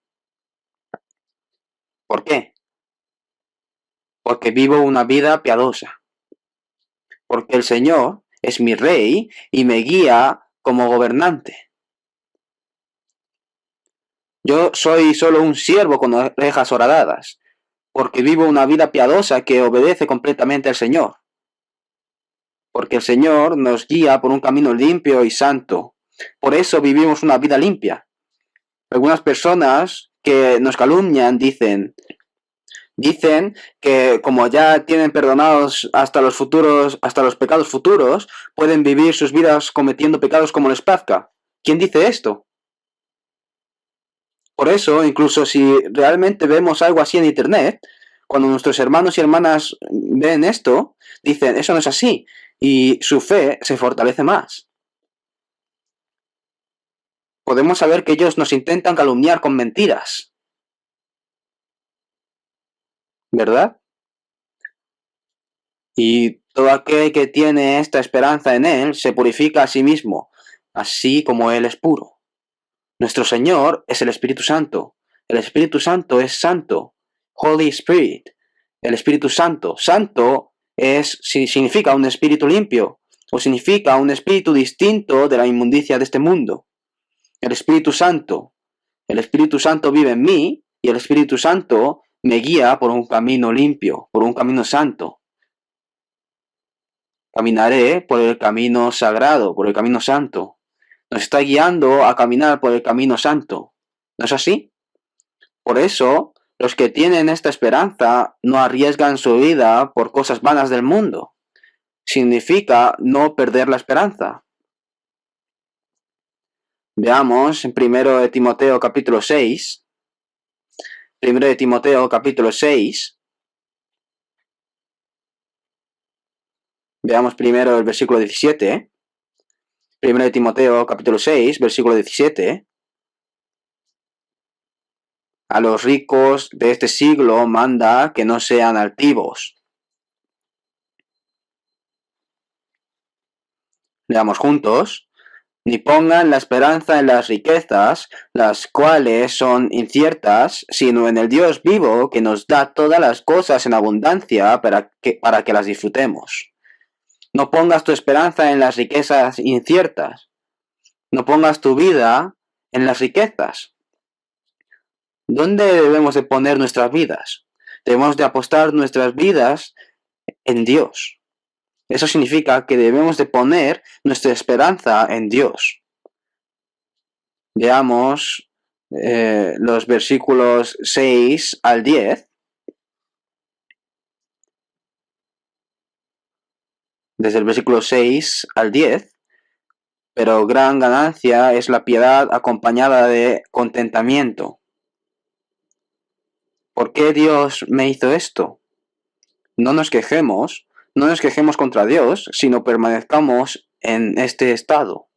¿Por qué? Porque vivo una vida piadosa. Porque el Señor es mi Rey y me guía como gobernante. Yo soy solo un siervo con orejas horadadas, porque vivo una vida piadosa que obedece completamente al Señor. Porque el Señor nos guía por un camino limpio y santo. Por eso vivimos una vida limpia. Algunas personas que nos calumnian dicen que como ya tienen perdonados hasta los pecados futuros, pueden vivir sus vidas cometiendo pecados como les plazca. ¿Quién dice esto? Por eso, incluso si realmente vemos algo así en internet, cuando nuestros hermanos y hermanas ven esto, dicen, eso no es así, y su fe se fortalece más. podemos saber que ellos nos intentan calumniar con mentiras, ¿verdad? Y todo aquel que tiene esta esperanza en Él se purifica a sí mismo, así como Él es puro. Nuestro Señor es el Espíritu Santo. El Espíritu Santo es santo. Holy Spirit. El Espíritu Santo. Santo significa un espíritu limpio, o significa un espíritu distinto de la inmundicia de este mundo. El Espíritu Santo. El Espíritu Santo vive en mí y el Espíritu Santo me guía por un camino limpio, por un camino santo. Caminaré por el camino sagrado, por el camino santo. Nos está guiando a caminar por el camino santo. ¿No es así? Por eso, los que tienen esta esperanza no arriesgan su vida por cosas vanas del mundo. Significa no perder la esperanza. Veamos en 1 de Timoteo capítulo 6. 1 de Timoteo capítulo 6. Veamos primero el versículo 17. 1 de Timoteo capítulo 6, versículo 17. A los ricos de este siglo manda que no sean altivos. Leamos juntos. Ni pongan la esperanza en las riquezas, las cuales son inciertas, sino en el Dios vivo que nos da todas las cosas en abundancia para que las disfrutemos. No pongas tu esperanza en las riquezas inciertas. No pongas tu vida en las riquezas. ¿Dónde debemos de poner nuestras vidas? Debemos de apostar nuestras vidas en Dios. Eso significa que debemos de poner nuestra esperanza en Dios. Veamos los versículos 6 al 10. Desde el versículo 6 al 10. Pero gran ganancia es la piedad acompañada de contentamiento. ¿Por qué Dios me hizo esto? No nos quejemos contra Dios, sino permanezcamos en este estado.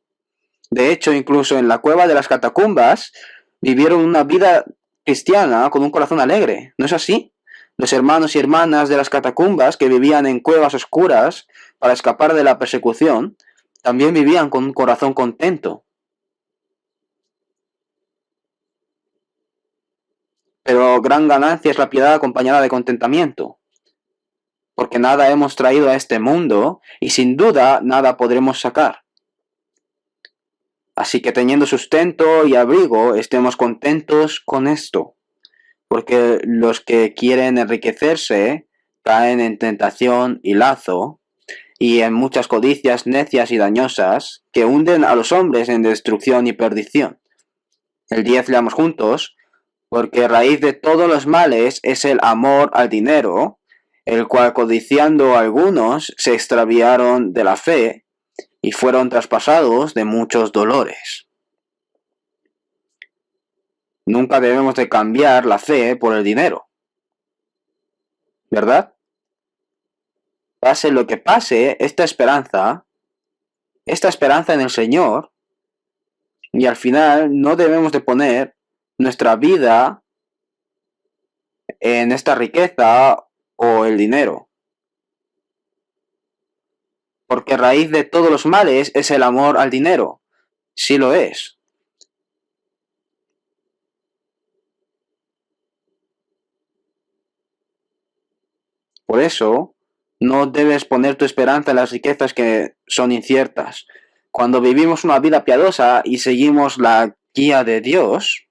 De hecho, incluso en la cueva de las catacumbas vivieron una vida cristiana con un corazón alegre. ¿No es así? Los hermanos y hermanas de las catacumbas que vivían en cuevas oscuras para escapar de la persecución, también vivían con un corazón contento. Pero gran ganancia es la piedad acompañada de contentamiento, porque nada hemos traído a este mundo y sin duda nada podremos sacar. Así que teniendo sustento y abrigo, estemos contentos con esto, porque los que quieren enriquecerse caen en tentación y lazo, y en muchas codicias necias y dañosas que hunden a los hombres en destrucción y perdición. El 10 leamos juntos. Porque raíz de todos los males es el amor al dinero, el cual codiciando algunos se extraviaron de la fe y fueron traspasados de muchos dolores. Nunca debemos de cambiar la fe por el dinero, ¿verdad? Pase lo que pase, esta esperanza en el Señor, y al final no debemos de poner nuestra vida en esta riqueza o el dinero. Porque raíz de todos los males es el amor al dinero. Sí lo es. Por eso, no debes poner tu esperanza en las riquezas que son inciertas. Cuando vivimos una vida piadosa y seguimos la guía de Dios,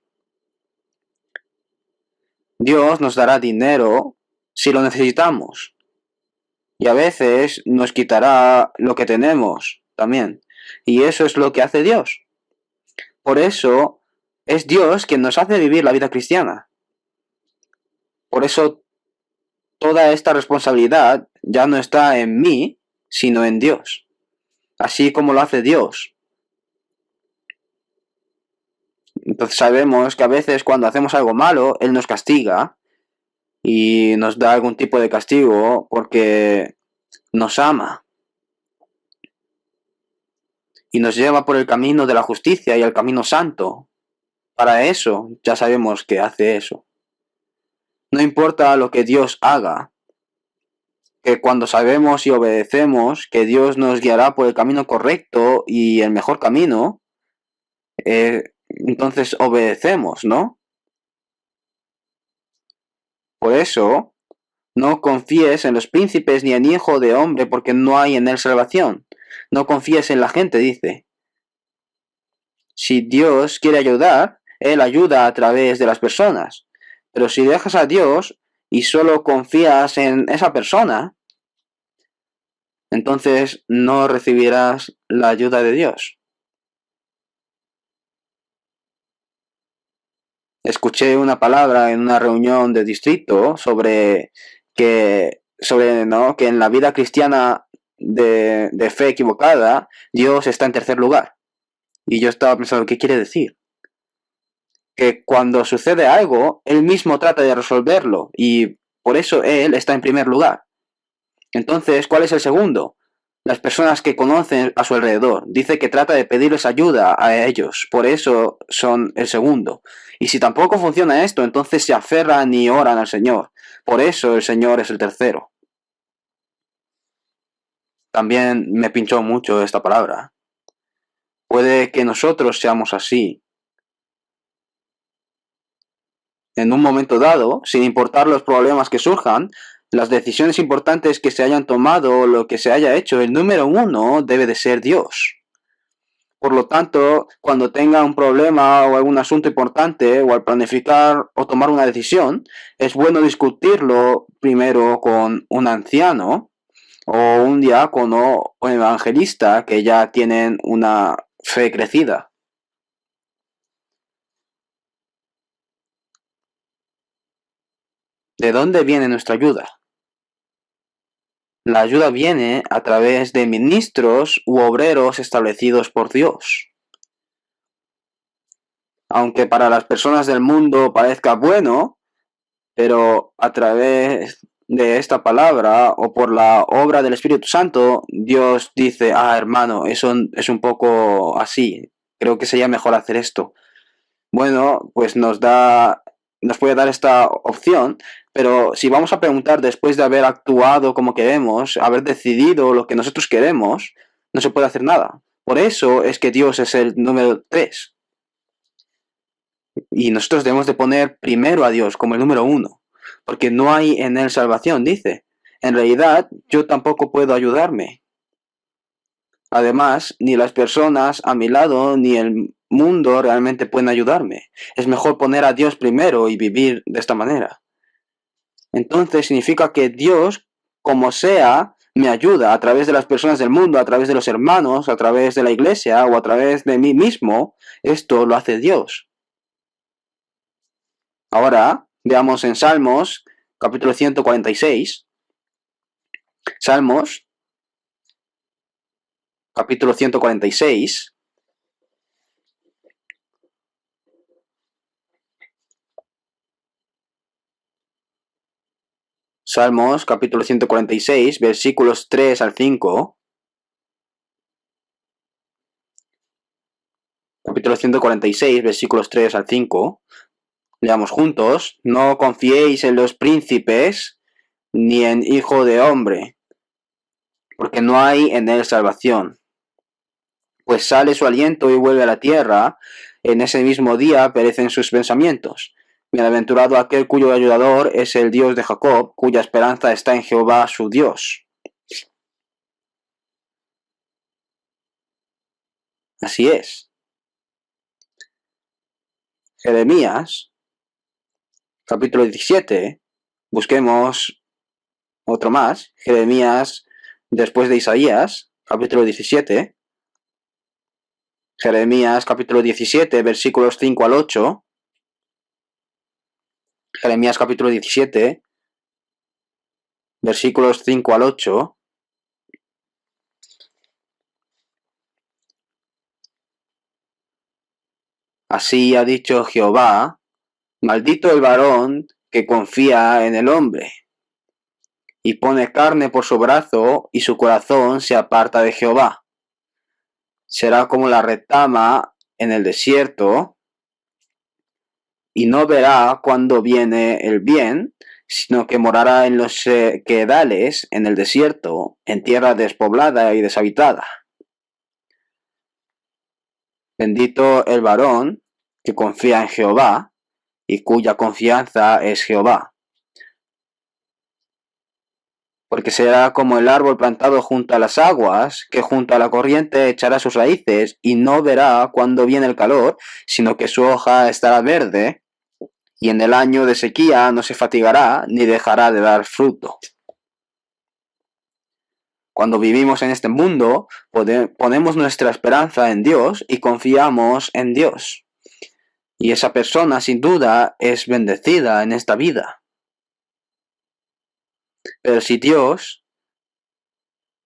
Dios nos dará dinero si lo necesitamos. Y a veces nos quitará lo que tenemos también. Y eso es lo que hace Dios. Por eso es Dios quien nos hace vivir la vida cristiana. Por eso toda esta responsabilidad ya no está en mí, sino en Dios. Así como lo hace Dios. Entonces sabemos que a veces cuando hacemos algo malo, Él nos castiga y nos da algún tipo de castigo porque nos ama. y nos lleva por el camino de la justicia y el camino santo. Para eso ya sabemos que hace eso. No importa lo que Dios haga, que cuando sabemos y obedecemos que Dios nos guiará por el camino correcto y el mejor camino, entonces obedecemos, ¿no? Por eso, no confíes en los príncipes ni en hijo de hombre, porque no hay en él salvación. No confíes en la gente, dice. Si Dios quiere ayudar, Él ayuda a través de las personas. Pero si dejas a Dios y solo confías en esa persona, entonces no recibirás la ayuda de Dios. Escuché una palabra en una reunión de distrito sobre ¿no? que en la vida cristiana de fe equivocada, Dios está en tercer lugar. Y yo estaba pensando, ¿qué quiere decir? Que cuando sucede algo, él mismo trata de resolverlo y por eso él está en primer lugar. Entonces, ¿cuál es el segundo? Las personas que conocen a su alrededor. Dice que trata de pedirles ayuda a ellos, por eso son el segundo. Y si tampoco funciona esto, entonces se aferran y oran al Señor. Por eso el Señor es el tercero. También me pinchó mucho esta palabra. Puede que nosotros seamos así. En un momento dado, sin importar los problemas que surjan, las decisiones importantes que se hayan tomado o lo que se haya hecho, el número uno debe de ser Dios. Por lo tanto, cuando tenga un problema o algún asunto importante o al planificar o tomar una decisión, es bueno discutirlo primero con un anciano o un diácono o un evangelista que ya tienen una fe crecida. ¿De dónde viene nuestra ayuda? La ayuda viene a través de ministros u obreros establecidos por Dios. Aunque para las personas del mundo parezca bueno, pero a través de esta palabra o por la obra del Espíritu Santo, Dios dice, hermano, eso es un poco así, creo que sería mejor hacer esto. Bueno, pues nos puede dar esta opción, pero si vamos a preguntar después de haber actuado como queremos, haber decidido lo que nosotros queremos, no se puede hacer nada. Por eso es que Dios es el número 3. Y nosotros debemos de poner primero a Dios como el número 1, porque no hay en él salvación, dice. En realidad, yo tampoco puedo ayudarme. Además, ni las personas a mi lado ni el mundo realmente pueden ayudarme. Es mejor poner a Dios primero y vivir de esta manera. Entonces significa que Dios, como sea, me ayuda a través de las personas del mundo, a través de los hermanos, a través de la iglesia o a través de mí mismo. Esto lo hace Dios. Ahora veamos en Salmos, capítulo 146. Salmos, capítulo 146. Salmos, capítulo 146, versículos 3 al 5. Capítulo 146, versículos 3 al 5. Leamos juntos. No confiéis en los príncipes, ni en hijo de hombre, porque no hay en él salvación. Pues sale su aliento y vuelve a la tierra, en ese mismo día perecen sus pensamientos. Bienaventurado aquel cuyo ayudador es el Dios de Jacob, cuya esperanza está en Jehová su Dios. Así es. Jeremías, capítulo 17, busquemos otro más. Jeremías, después de Isaías, capítulo 17. Jeremías, capítulo 17, versículos 5 al 8. Jeremías, capítulo 17, versículos 5 al 8. Así ha dicho Jehová, maldito el varón que confía en el hombre, y pone carne por su brazo, y su corazón se aparta de Jehová. será como la retama en el desierto y no verá cuándo viene el bien, sino que morará en los quedales, en el desierto, en tierra despoblada y deshabitada. Bendito el varón que confía en Jehová y cuya confianza es Jehová. Porque será como el árbol plantado junto a las aguas, que junto a la corriente echará sus raíces y no verá cuándo viene el calor, sino que su hoja estará verde, y en el año de sequía no se fatigará ni dejará de dar fruto. Cuando vivimos en este mundo, ponemos nuestra esperanza en Dios y confiamos en Dios. Y esa persona, sin duda, es bendecida en esta vida. Pero si Dios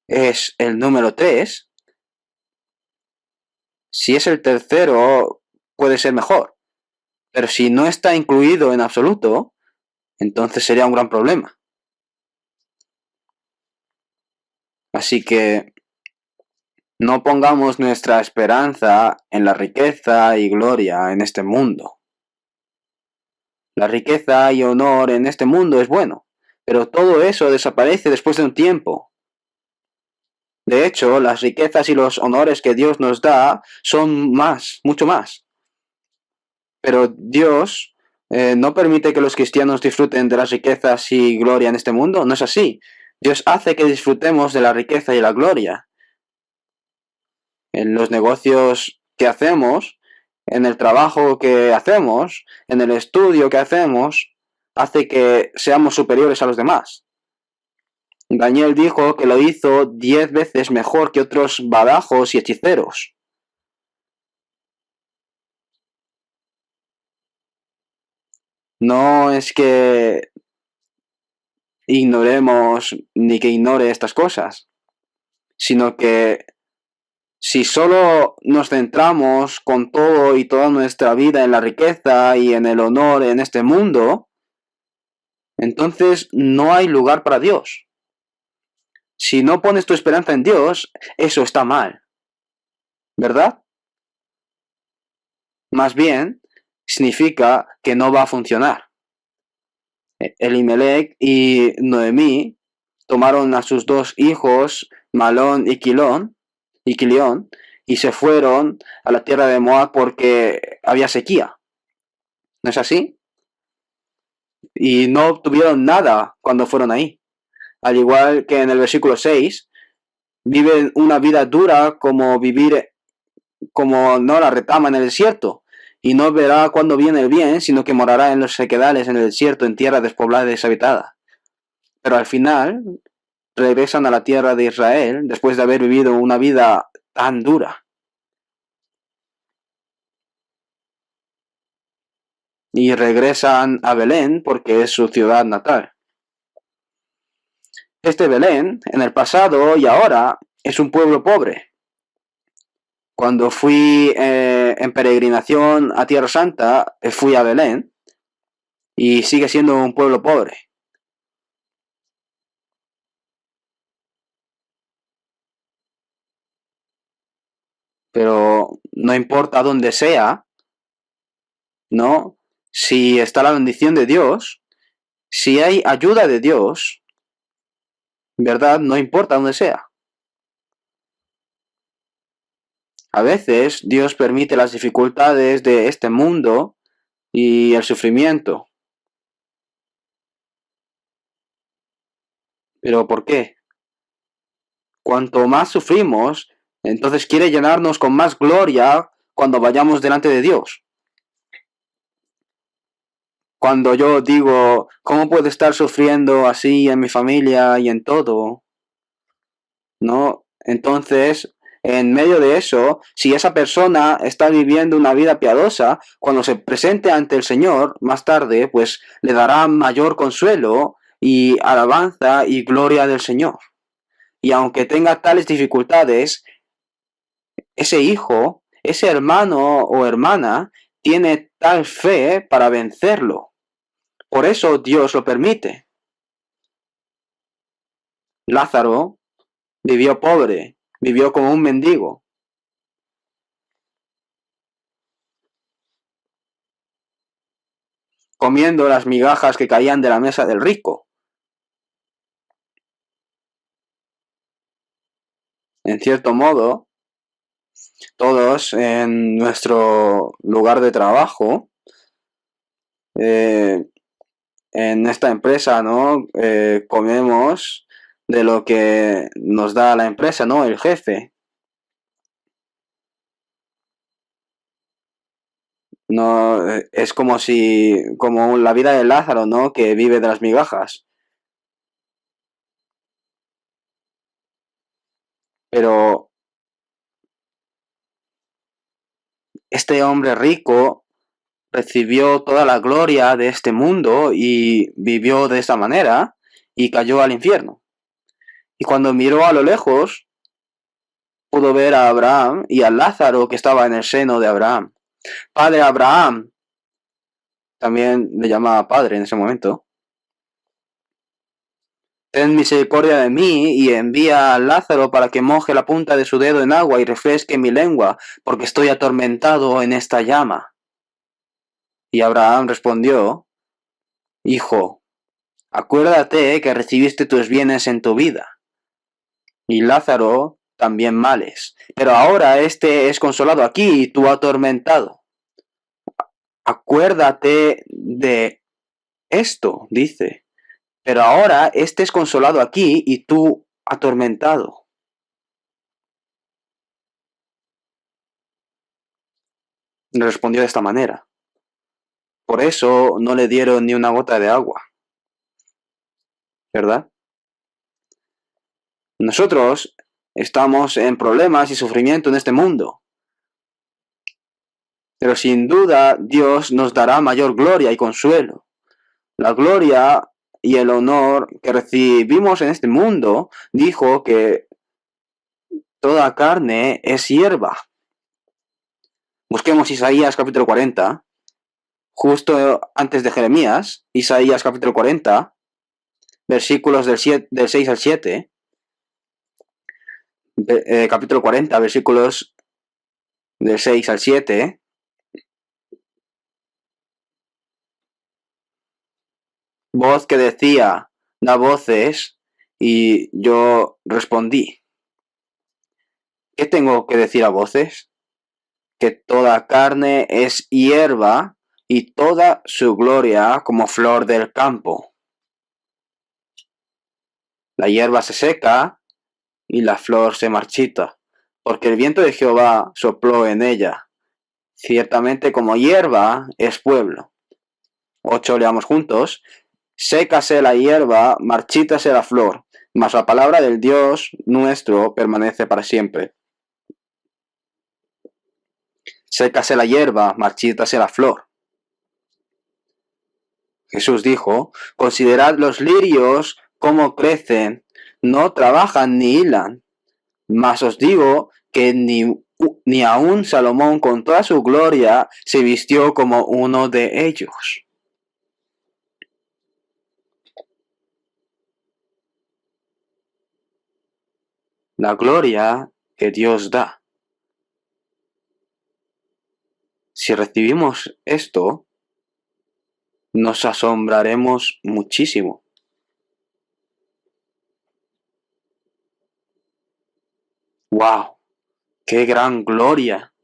es el número 3, si es el tercero, puede ser mejor. Pero si no está incluido en absoluto, entonces sería un gran problema. Así que no pongamos nuestra esperanza en la riqueza y gloria en este mundo. La riqueza y honor en este mundo es bueno, pero todo eso desaparece después de un tiempo. De hecho, las riquezas y los honores que Dios nos da son más, mucho más. Pero Dios no permite que los cristianos disfruten de las riquezas y gloria en este mundo. No es así. Dios hace que disfrutemos de la riqueza y la gloria. En los negocios que hacemos, en el trabajo que hacemos, en el estudio que hacemos, hace que seamos superiores a los demás. Daniel dijo que lo hizo 10 veces mejor que otros badajos y hechiceros. No es que ignoremos ni que ignore estas cosas, sino que si solo nos centramos con todo y toda nuestra vida en la riqueza y en el honor en este mundo, entonces no hay lugar para Dios. Si no pones tu esperanza en Dios, eso está mal, ¿verdad? Más bien, significa que no va a funcionar. Elimelech y Noemí tomaron a sus 2 hijos, Malón y Quilión, y se fueron a la tierra de Moab porque había sequía. ¿No es así? Y no obtuvieron nada cuando fueron ahí. Al igual que en el versículo 6, viven una vida dura como vivir como no la retama en el desierto, y no verá cuándo viene el bien, sino que morará en los sequedales en el desierto, en tierra despoblada y deshabitada. Pero al final regresan a la tierra de Israel después de haber vivido una vida tan dura. Y regresan a Belén porque es su ciudad natal. Este Belén, en el pasado y ahora, es un pueblo pobre. Cuando fui en peregrinación a Tierra Santa, fui a Belén y sigue siendo un pueblo pobre. Pero no importa dónde sea, ¿no? Si está la bendición de Dios, si hay ayuda de Dios, ¿verdad? No importa dónde sea. A veces Dios permite las dificultades de este mundo y el sufrimiento. ¿Pero por qué? Cuanto más sufrimos, entonces quiere llenarnos con más gloria cuando vayamos delante de Dios. Cuando yo digo, ¿cómo puedo estar sufriendo así en mi familia y en todo? ¿No? Entonces, en medio de eso, si esa persona está viviendo una vida piadosa, cuando se presente ante el Señor más tarde, pues le dará mayor consuelo y alabanza y gloria del Señor. Y aunque tenga tales dificultades, ese hijo, ese hermano o hermana, tiene tal fe para vencerlo. Por eso Dios lo permite. Lázaro vivió pobre, vivió como un mendigo. comiendo las migajas que caían de la mesa del rico. En cierto modo, todos en nuestro lugar de trabajo, en esta empresa, ¿no? Comemos de lo que nos da la empresa, ¿no? El jefe. No, es como la vida de Lázaro, ¿no? Que vive de las migajas. Pero este hombre rico recibió toda la gloria de este mundo y vivió de esta manera y cayó al infierno. Y cuando miró a lo lejos, pudo ver a Abraham y a Lázaro que estaba en el seno de Abraham. Padre Abraham, también le llamaba padre en ese momento. Ten misericordia de mí y envía a Lázaro para que moje la punta de su dedo en agua y refresque mi lengua, porque estoy atormentado en esta llama. Y Abraham respondió, Hijo, acuérdate que recibiste tus bienes en tu vida, y Lázaro también males, pero ahora éste es consolado aquí y tú atormentado. Acuérdate de esto, dice, pero ahora éste es consolado aquí y tú atormentado. Respondió de esta manera. Por eso no le dieron ni una gota de agua, ¿verdad? Nosotros estamos en problemas y sufrimiento en este mundo, pero sin duda Dios nos dará mayor gloria y consuelo. La gloria y el honor que recibimos en este mundo, dijo que toda carne es hierba. Busquemos Isaías capítulo 40, justo antes de Jeremías, Isaías capítulo 40, versículos del 6 al 7, capítulo 40, versículos del 6 al 7. Voz que decía, da voces, y yo respondí, ¿qué tengo que decir a voces? Que toda carne es hierba y toda su gloria como flor del campo. La hierba se seca y la flor se marchita, porque el viento de Jehová sopló en ella. Ciertamente como hierba es pueblo. 8, leamos juntos. Sécase la hierba, marchítase la flor, mas la palabra del Dios nuestro permanece para siempre. Sécase la hierba, marchítase la flor. Jesús dijo, considerad los lirios cómo crecen, no trabajan ni hilan, mas os digo que ni aun Salomón con toda su gloria se vistió como uno de ellos. La gloria que Dios da. Si recibimos esto, nos asombraremos muchísimo. ¡Wow! ¡Qué gran gloria!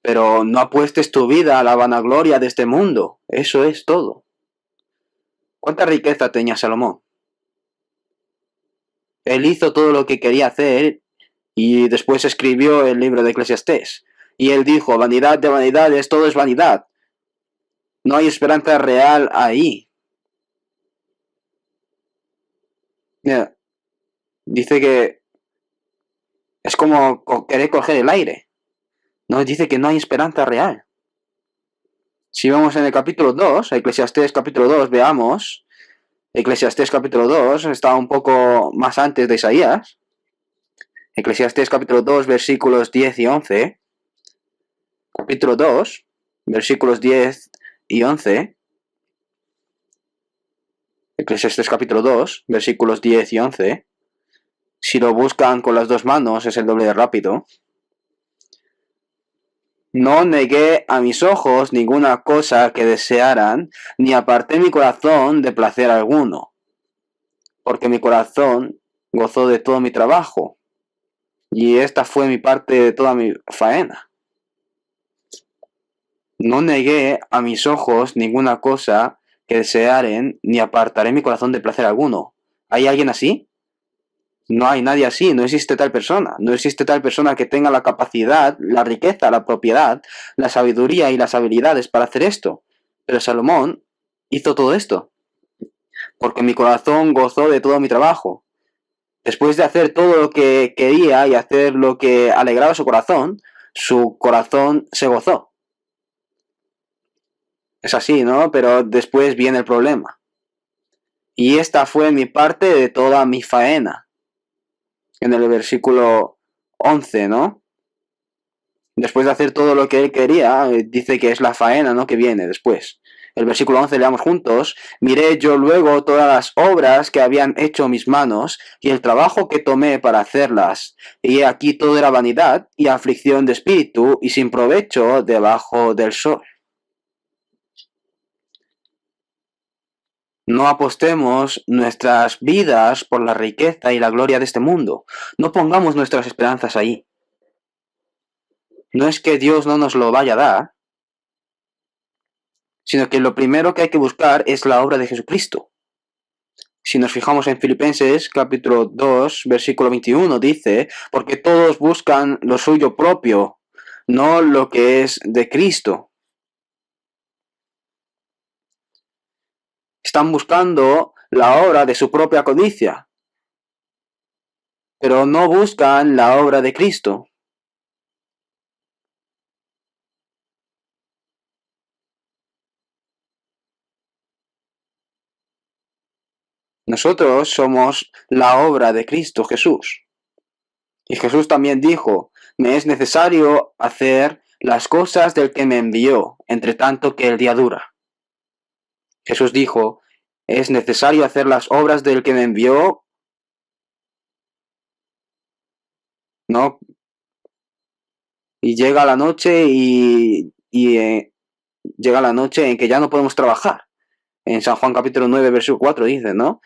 Pero no apuestes tu vida a la vanagloria de este mundo. Eso es todo. ¿Cuánta riqueza tenía Salomón? Él hizo todo lo que quería hacer y después escribió el libro de Eclesiastés. Y él dijo, vanidad de vanidades, todo es vanidad. No hay esperanza real ahí. Mira, dice que es como querer coger el aire. No, dice que no hay esperanza real. Si vamos en el capítulo 2, Eclesiastés capítulo 2, veamos. Eclesiastés capítulo 2 está un poco más antes de Isaías. Eclesiastés capítulo 2, versículos 10 y 11. Capítulo 2, versículos 10 y 11. Eclesiastés capítulo 2, versículos 10 y 11. Si lo buscan con las dos manos es el doble de rápido. No negué a mis ojos ninguna cosa que desearan, ni aparté mi corazón de placer alguno, porque mi corazón gozó de todo mi trabajo, y esta fue mi parte de toda mi faena. No negué a mis ojos ninguna cosa que desearen, ni apartaré mi corazón de placer alguno. ¿Hay alguien así? No hay nadie así, no existe tal persona. No existe tal persona que tenga la capacidad, la riqueza, la propiedad, la sabiduría y las habilidades para hacer esto. Pero Salomón hizo todo esto, porque mi corazón gozó de todo mi trabajo. Después de hacer todo lo que quería y hacer lo que alegraba su corazón se gozó. Es así, ¿no? Pero después viene el problema. Y esta fue mi parte de toda mi faena. En el versículo 11, ¿no? Después de hacer todo lo que él quería, dice que es la faena, ¿no? Que viene después. El versículo 11 leamos juntos. Miré yo luego todas las obras que habían hecho mis manos y el trabajo que tomé para hacerlas. Y aquí todo era vanidad y aflicción de espíritu y sin provecho debajo del sol. No apostemos nuestras vidas por la riqueza y la gloria de este mundo. No pongamos nuestras esperanzas ahí. No es que Dios no nos lo vaya a dar, sino que lo primero que hay que buscar es la obra de Jesucristo. Si nos fijamos en Filipenses capítulo 2, versículo 21, dice, porque todos buscan lo suyo propio, no lo que es de Cristo. Están buscando la obra de su propia codicia, pero no buscan la obra de Cristo. Nosotros somos la obra de Cristo Jesús. Y Jesús también dijo, me es necesario hacer las cosas del que me envió, entre tanto que el día dura. Jesús dijo, es necesario hacer las obras del que me envió, ¿no? Y llega la noche llega la noche en que ya no podemos trabajar. En San Juan capítulo 9, versículo 4 dice, ¿no?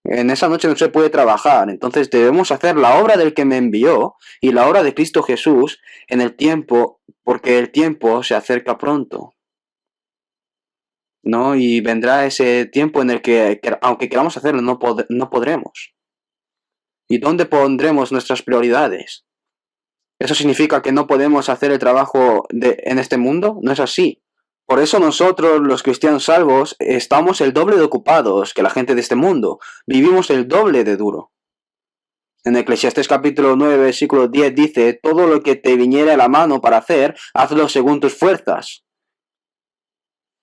En esa noche no se puede trabajar, entonces debemos hacer la obra del que me envió y la obra de Cristo Jesús en el tiempo, porque el tiempo se acerca pronto, ¿no? Y vendrá ese tiempo en el que aunque queramos hacerlo, no podremos. ¿Y dónde pondremos nuestras prioridades? ¿Eso significa que no podemos hacer el trabajo en este mundo? No es así. Por eso nosotros, los cristianos salvos, estamos el doble de ocupados que la gente de este mundo. Vivimos el doble de duro. En Eclesiastés capítulo 9, versículo 10 dice, todo lo que te viniere a la mano para hacer, hazlo según tus fuerzas.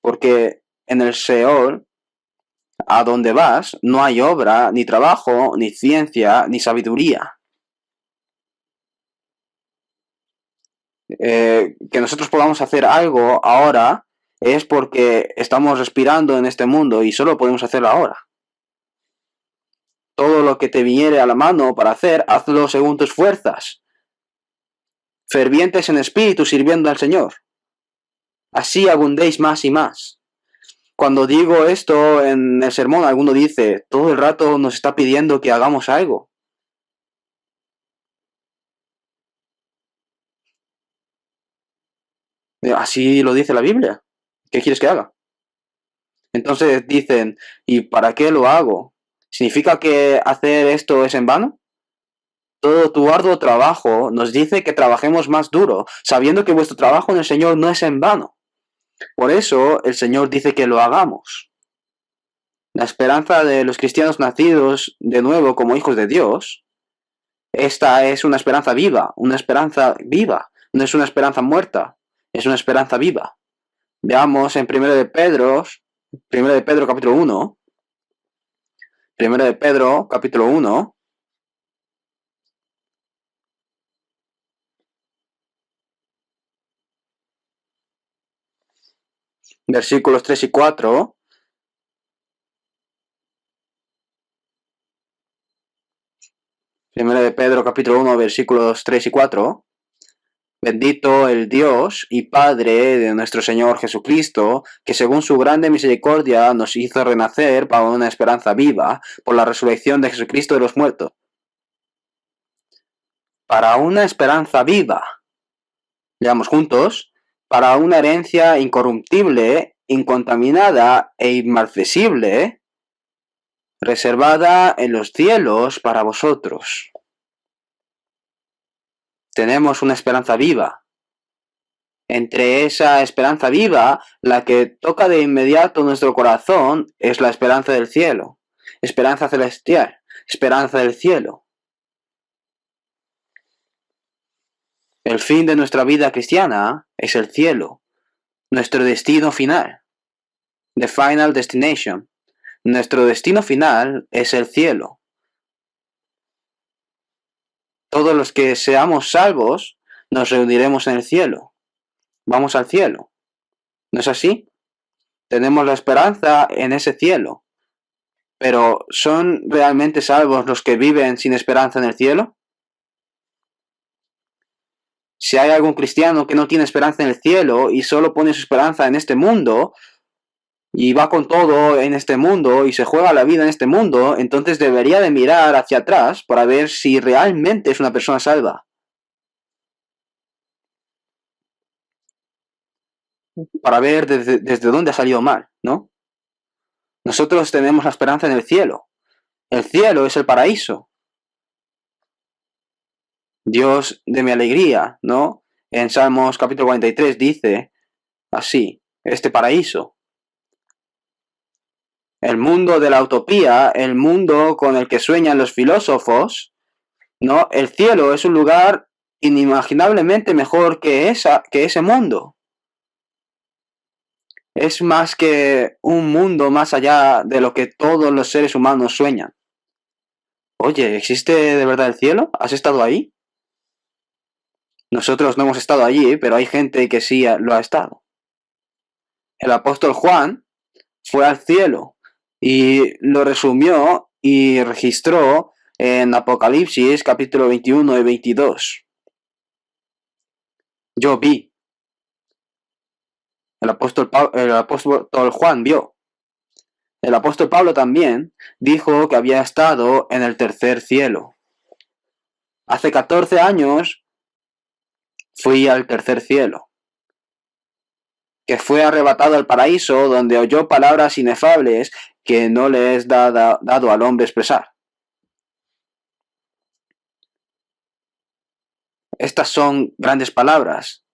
Porque en el Seol, a donde vas, no hay obra, ni trabajo, ni ciencia, ni sabiduría. Que nosotros podamos hacer algo ahora es porque estamos respirando en este mundo y solo podemos hacerlo ahora. Todo lo que te viniere a la mano para hacer, hazlo según tus fuerzas. Fervientes en espíritu sirviendo al Señor. Así abundéis más y más. Cuando digo esto en el sermón, alguno dice, todo el rato nos está pidiendo que hagamos algo. Así lo dice la Biblia. ¿Qué quieres que haga? Entonces dicen, ¿y para qué lo hago? ¿Significa que hacer esto es en vano? Todo tu arduo trabajo nos dice que trabajemos más duro, sabiendo que vuestro trabajo en el Señor no es en vano. Por eso el Señor dice que lo hagamos. La esperanza de los cristianos nacidos de nuevo como hijos de Dios, esta es una esperanza viva, no es una esperanza muerta, es una esperanza viva. Veamos en 1 de Pedro capítulo 1, 1 de Pedro capítulo 1, versículos 3 y 4. Primero de Pedro capítulo 1 versículos 3 y 4. Bendito el Dios y Padre de nuestro Señor Jesucristo, que según su grande misericordia nos hizo renacer para una esperanza viva por la resurrección de Jesucristo de los muertos. Para una esperanza viva. Leamos juntos. Para una herencia incorruptible, incontaminada e inmarcesible, reservada en los cielos para vosotros. Tenemos una esperanza viva. Entre esa esperanza viva, la que toca de inmediato nuestro corazón es la esperanza del cielo, esperanza celestial, esperanza del cielo. El fin de nuestra vida cristiana es el cielo, nuestro destino final, the final destination. Nuestro destino final es el cielo. Todos los que seamos salvos nos reuniremos en el cielo. Vamos al cielo. ¿No es así? Tenemos la esperanza en ese cielo. Pero ¿son realmente salvos los que viven sin esperanza en el cielo? Si hay algún cristiano que no tiene esperanza en el cielo y solo pone su esperanza en este mundo y va con todo en este mundo y se juega la vida en este mundo, entonces debería de mirar hacia atrás para ver si realmente es una persona salva. Para ver desde dónde ha salido mal, ¿no? Nosotros tenemos la esperanza en el cielo. El cielo es el paraíso. Dios de mi alegría, ¿no? En Salmos capítulo 43 dice así, este paraíso. El mundo de la utopía, el mundo con el que sueñan los filósofos, ¿no? El cielo es un lugar inimaginablemente mejor que ese mundo. Es más que un mundo más allá de lo que todos los seres humanos sueñan. Oye, ¿existe de verdad el cielo? ¿Has estado ahí? Nosotros no hemos estado allí, pero hay gente que sí lo ha estado. El apóstol Juan fue al cielo y lo resumió y registró en Apocalipsis capítulo 21 y 22. Yo vi. El apóstol Juan vio. El apóstol Pablo también dijo que había estado en el tercer cielo. Hace 14 años fui al tercer cielo, que fue arrebatado al paraíso, donde oyó palabras inefables que no le es dado al hombre expresar. Estas son grandes palabras.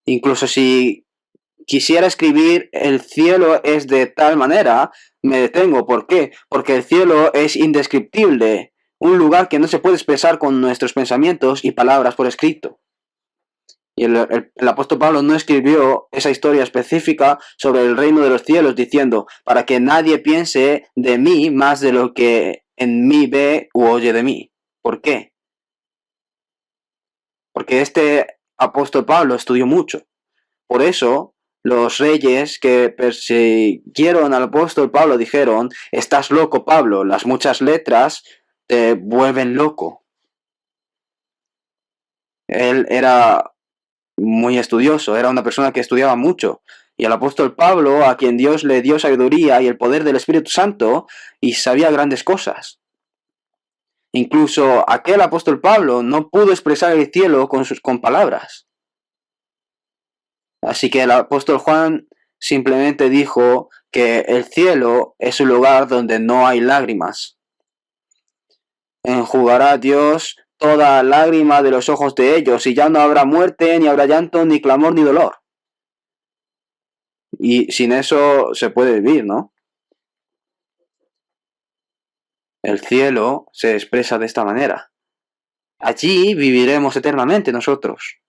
Incluso si quisiera escribir el cielo es de tal manera, me detengo. ¿Por qué? Porque el cielo es indescriptible, un lugar que no se puede expresar con nuestros pensamientos y palabras por escrito. Y el apóstol Pablo no escribió esa historia específica sobre el reino de los cielos diciendo, para que nadie piense de mí más de lo que en mí ve u oye de mí. ¿Por qué? Porque este apóstol Pablo estudió mucho. Por eso, los reyes que persiguieron al apóstol Pablo dijeron, estás loco, Pablo, las muchas letras te vuelven loco. Él era muy estudioso, era una persona que estudiaba mucho. Y el apóstol Pablo, a quien Dios le dio sabiduría y el poder del Espíritu Santo, y sabía grandes cosas. Incluso aquel apóstol Pablo no pudo expresar el cielo con palabras. Así que el apóstol Juan simplemente dijo que el cielo es un lugar donde no hay lágrimas. Enjugará Dios toda lágrima de los ojos de ellos, y ya no habrá muerte, ni habrá llanto, ni clamor, ni dolor. Y sin eso se puede vivir, ¿no? El cielo se expresa de esta manera. Allí viviremos eternamente nosotros.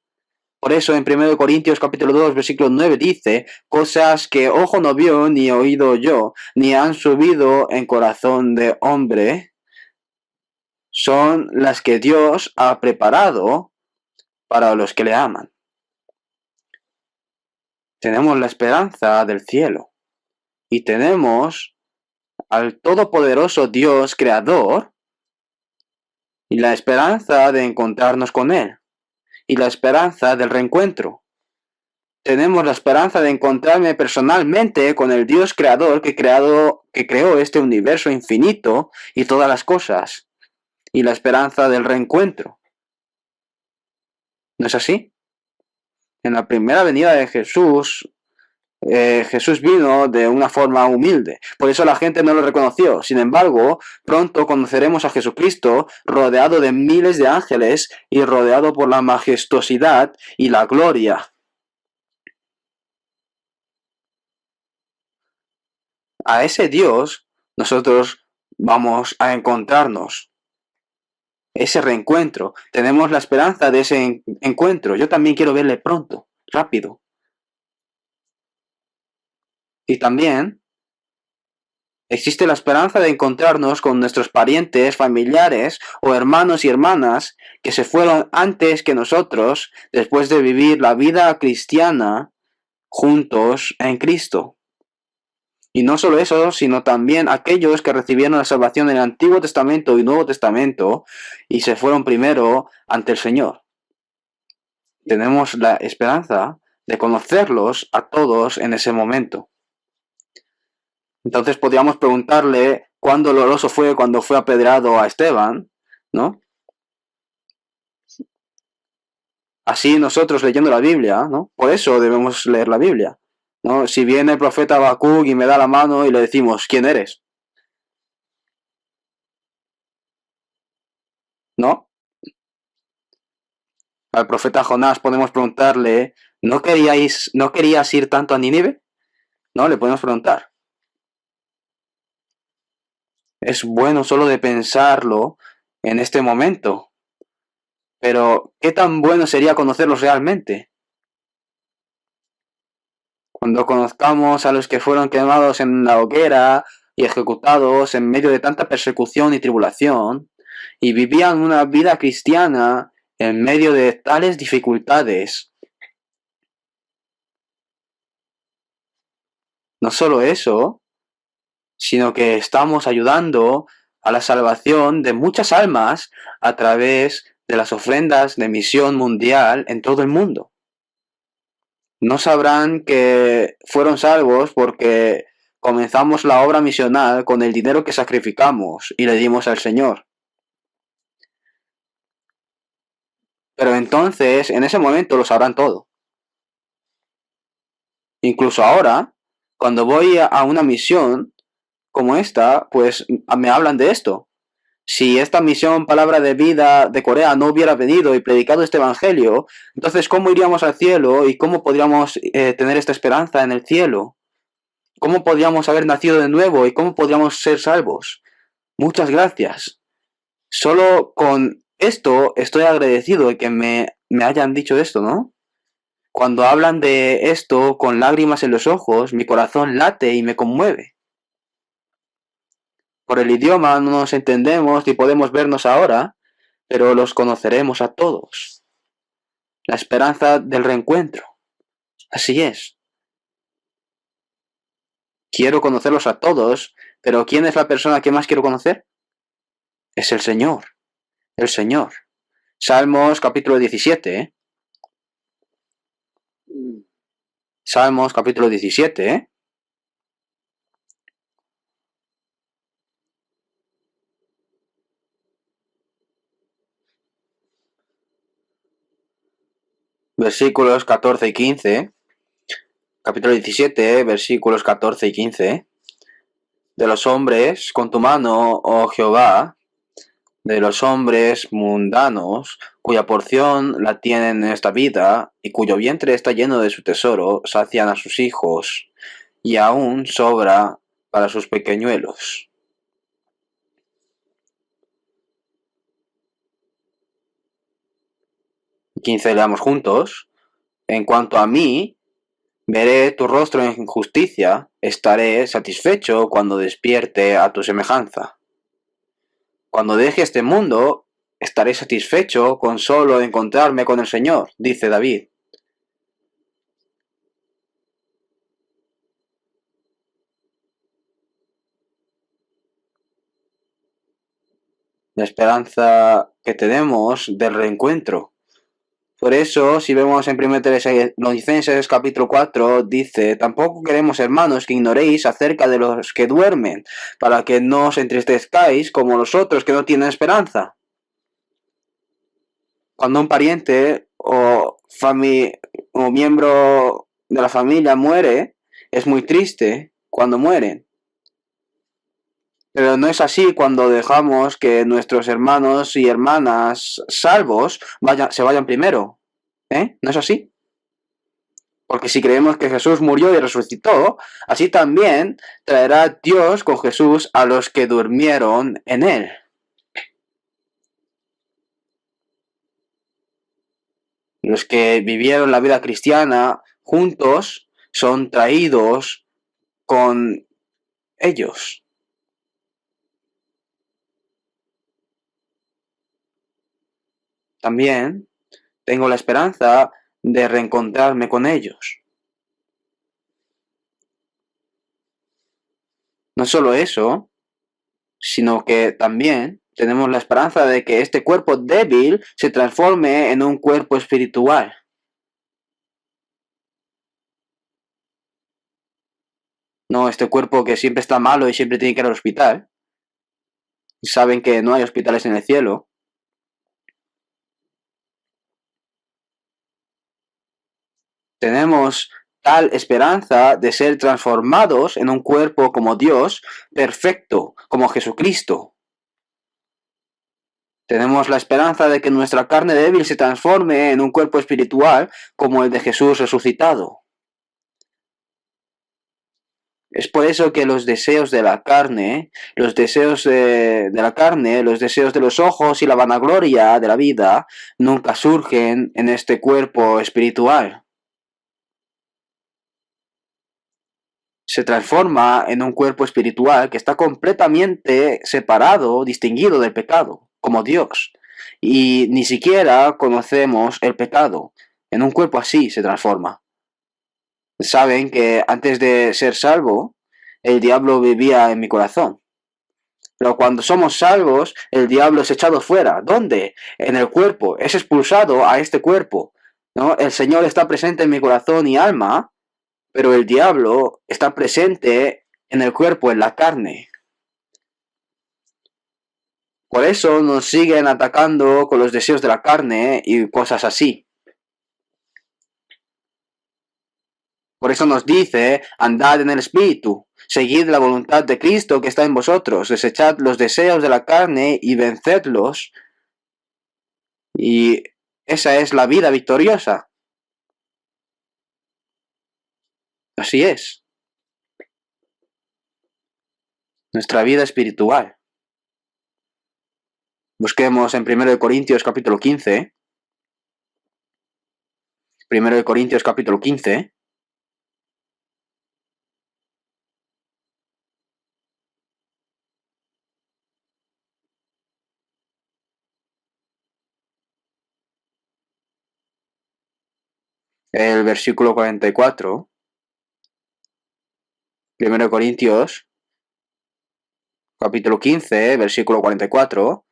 Por eso en 1 Corintios capítulo 2 versículo 9 dice, cosas que ojo no vio, ni oído oyó, ni han subido en corazón de hombre, son las que Dios ha preparado para los que le aman. Tenemos la esperanza del cielo y tenemos al todopoderoso Dios creador y la esperanza de encontrarnos con Él. y la esperanza del reencuentro. Tenemos la esperanza de encontrarme personalmente con el Dios creador que creó este universo infinito y todas las cosas, y la esperanza del reencuentro. ¿No es así? En la primera venida de Jesús, Jesús vino de una forma humilde, por eso la gente no lo reconoció. Sin embargo, pronto conoceremos a Jesucristo rodeado de miles de ángeles y rodeado por la majestuosidad y la gloria. A ese Dios nosotros vamos a encontrarnos. Ese reencuentro. Tenemos la esperanza de ese encuentro. Yo también quiero verle pronto, rápido. Y también existe la esperanza de encontrarnos con nuestros parientes, familiares o hermanos y hermanas que se fueron antes que nosotros después de vivir la vida cristiana juntos en Cristo. Y no solo eso, sino también aquellos que recibieron la salvación en el Antiguo Testamento y Nuevo Testamento y se fueron primero ante el Señor. Tenemos la esperanza de conocerlos a todos en ese momento. Entonces podríamos preguntarle cuán doloroso fue cuando fue apedreado a Esteban, ¿no? Así nosotros leyendo la Biblia, ¿no? Por eso debemos leer la Biblia, ¿no? Si viene el profeta Habacuc y me da la mano y le decimos, ¿quién eres? ¿No? Al profeta Jonás podemos preguntarle, ¿no querías ir tanto a Nínive? ¿No? Le podemos preguntar. Es bueno solo de pensarlo en este momento, pero ¿qué tan bueno sería conocerlos realmente? Cuando conozcamos a los que fueron quemados en la hoguera y ejecutados en medio de tanta persecución y tribulación, y vivían una vida cristiana en medio de tales dificultades. No solo eso, sino que estamos ayudando a la salvación de muchas almas a través de las ofrendas de misión mundial en todo el mundo. No sabrán que fueron salvos porque comenzamos la obra misional con el dinero que sacrificamos y le dimos al Señor. Pero entonces, en ese momento lo sabrán todo. Incluso ahora, cuando voy a una misión como esta, pues me hablan de esto. Si esta misión Palabra de Vida de Corea no hubiera venido y predicado este evangelio, entonces ¿cómo iríamos al cielo y cómo podríamos tener esta esperanza en el cielo? ¿Cómo podríamos haber nacido de nuevo y cómo podríamos ser salvos? Muchas gracias. Solo con esto estoy agradecido de que me hayan dicho esto, ¿no? Cuando hablan de esto con lágrimas en los ojos, mi corazón late y me conmueve. Por el idioma no nos entendemos ni podemos vernos ahora, pero los conoceremos a todos. La esperanza del reencuentro. Así es. Quiero conocerlos a todos, pero ¿quién es la persona que más quiero conocer? Es el Señor. El Señor. Salmos capítulo 17, ¿eh? Salmos capítulo 17, ¿eh? Versículos 14 y 15. Capítulo 17, versículos 14 y 15. De los hombres, con tu mano, oh Jehová, de los hombres mundanos, cuya porción la tienen en esta vida, y cuyo vientre está lleno de su tesoro, sacian a sus hijos, y aún sobra para sus pequeñuelos. 15 leamos juntos. En cuanto a mí, veré tu rostro en justicia, estaré satisfecho cuando despierte a tu semejanza. Cuando deje este mundo, estaré satisfecho con solo encontrarme con el Señor, dice David. La esperanza que tenemos del reencuentro. Por eso, si vemos en 1 Tesalonicenses capítulo 4, dice: tampoco queremos, hermanos, que ignoréis acerca de los que duermen, para que no os entristezcáis como los otros que no tienen esperanza. Cuando un pariente o miembro de la familia muere, es muy triste cuando mueren. Pero no es así cuando dejamos que nuestros hermanos y hermanas salvos se vayan primero. ¿No es así? Porque si creemos que Jesús murió y resucitó, así también traerá Dios con Jesús a los que durmieron en él. Los que vivieron la vida cristiana juntos son traídos con ellos. También tengo la esperanza de reencontrarme con ellos. No solo eso, sino que también tenemos la esperanza de que este cuerpo débil se transforme en un cuerpo espiritual. No este cuerpo que siempre está malo y siempre tiene que ir al hospital. Saben que no hay hospitales en el cielo. Tenemos tal esperanza de ser transformados en un cuerpo como Dios, perfecto, como Jesucristo. Tenemos la esperanza de que nuestra carne débil se transforme en un cuerpo espiritual como el de Jesús resucitado. Es por eso que los deseos de la carne, los deseos de la carne, los deseos de los ojos y la vanagloria de la vida nunca surgen en este cuerpo espiritual. Se transforma en un cuerpo espiritual que está completamente separado, distinguido del pecado, como Dios. Y ni siquiera conocemos el pecado. En un cuerpo así se transforma. Saben que antes de ser salvo, el diablo vivía en mi corazón. Pero cuando somos salvos, el diablo es echado fuera. ¿Dónde? En el cuerpo. Es expulsado a este cuerpo. ¿No? El Señor está presente en mi corazón y alma, pero el diablo está presente en el cuerpo, en la carne. Por eso nos siguen atacando con los deseos de la carne y cosas así. Por eso nos dice: andad en el Espíritu, seguid la voluntad de Cristo que está en vosotros, desechad los deseos de la carne y vencedlos. Y esa es la vida victoriosa. Así es. Nuestra vida espiritual. Busquemos en 1 Corintios capítulo 15. 1 Corintios capítulo 15. El versículo 44. 1 Corintios capítulo 15, versículo 44.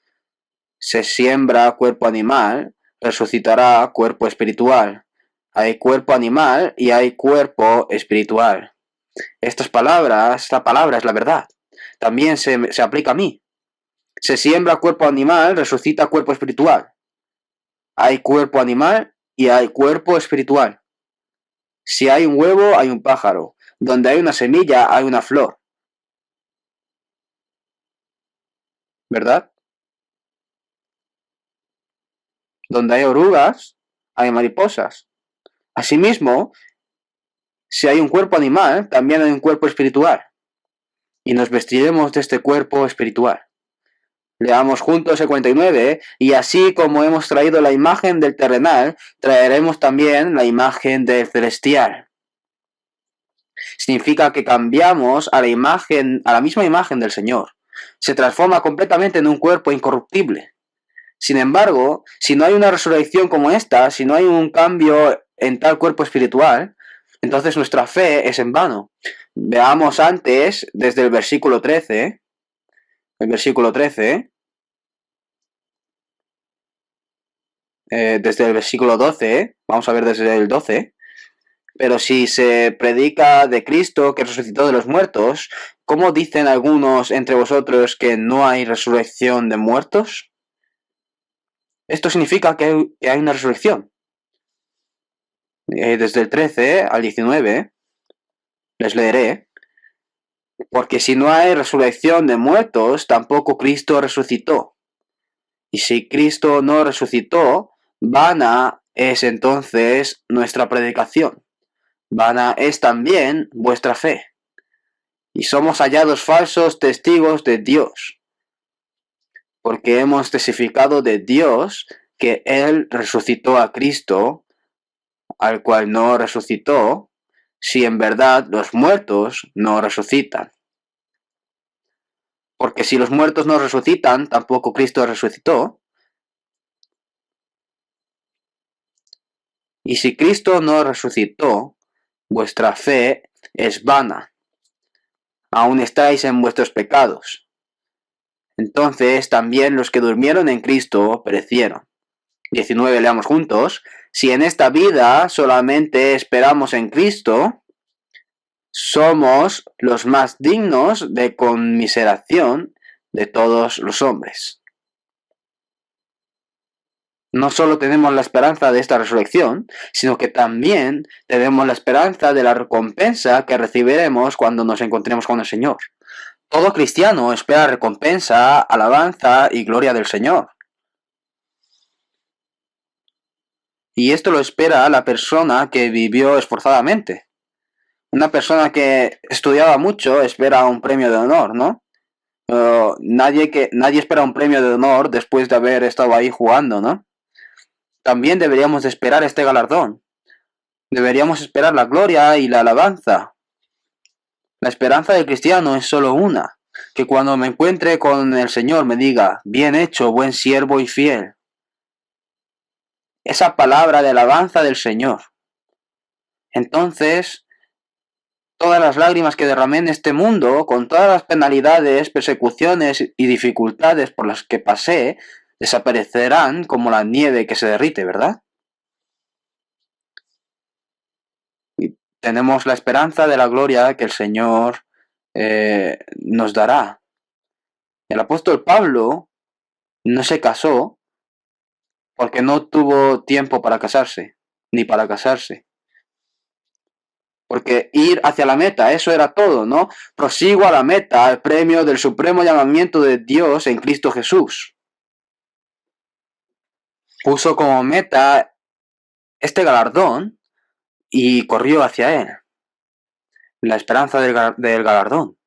Se siembra cuerpo animal, resucitará cuerpo espiritual. Hay cuerpo animal y hay cuerpo espiritual. Esta palabra es la verdad. También se aplica a mí. Se siembra cuerpo animal, resucita cuerpo espiritual. Hay cuerpo animal y hay cuerpo espiritual. Si hay un huevo, hay un pájaro. Donde hay una semilla, hay una flor. ¿Verdad? Donde hay orugas, hay mariposas. Asimismo, si hay un cuerpo animal, también hay un cuerpo espiritual. Y nos vestiremos de este cuerpo espiritual. Leamos juntos el 49, y así como hemos traído la imagen del terrenal, traeremos también la imagen del celestial. Significa que cambiamos a la misma imagen del Señor. Se transforma completamente en un cuerpo incorruptible. Sin embargo, si no hay una resurrección como esta, si no hay un cambio en tal cuerpo espiritual, entonces nuestra fe es en vano. Veamos antes, desde el versículo 13, desde el versículo 12, vamos a ver desde el 12, pero si se predica de Cristo que resucitó de los muertos, ¿cómo dicen algunos entre vosotros que no hay resurrección de muertos? Esto significa que hay una resurrección. Desde el 13 al 19, les leeré. Porque si no hay resurrección de muertos, tampoco Cristo resucitó. Y si Cristo no resucitó, vana es entonces nuestra predicación. Vana es también vuestra fe. Y somos hallados falsos testigos de Dios, porque hemos testificado de Dios que Él resucitó a Cristo, al cual no resucitó, si en verdad los muertos no resucitan. Porque si los muertos no resucitan, tampoco Cristo resucitó. Y si Cristo no resucitó, vuestra fe es vana. Aún estáis en vuestros pecados. Entonces también los que durmieron en Cristo perecieron. 19, leamos juntos. Si en esta vida solamente esperamos en Cristo, somos los más dignos de conmiseración de todos los hombres. No solo tenemos la esperanza de esta resurrección, sino que también tenemos la esperanza de la recompensa que recibiremos cuando nos encontremos con el Señor. Todo cristiano espera recompensa, alabanza y gloria del Señor. Y esto lo espera la persona que vivió esforzadamente. Una persona que estudiaba mucho espera un premio de honor, ¿no? Nadie espera un premio de honor después de haber estado ahí jugando, ¿no? También deberíamos de esperar este galardón. Deberíamos esperar la gloria y la alabanza. La esperanza del cristiano es solo una, que cuando me encuentre con el Señor me diga, bien hecho, buen siervo y fiel. Esa palabra de alabanza del Señor. Entonces, todas las lágrimas que derramé en este mundo, con todas las penalidades, persecuciones y dificultades por las que pasé, desaparecerán como la nieve que se derrite, ¿verdad? Y tenemos la esperanza de la gloria que el Señor nos dará. El apóstol Pablo no se casó porque no tuvo tiempo para casarse, ni para casarse. Porque ir hacia la meta, eso era todo, ¿no? Prosigo a la meta, al premio del supremo llamamiento de Dios en Cristo Jesús. Puso como meta este galardón y corrió hacia él. La esperanza del galardón.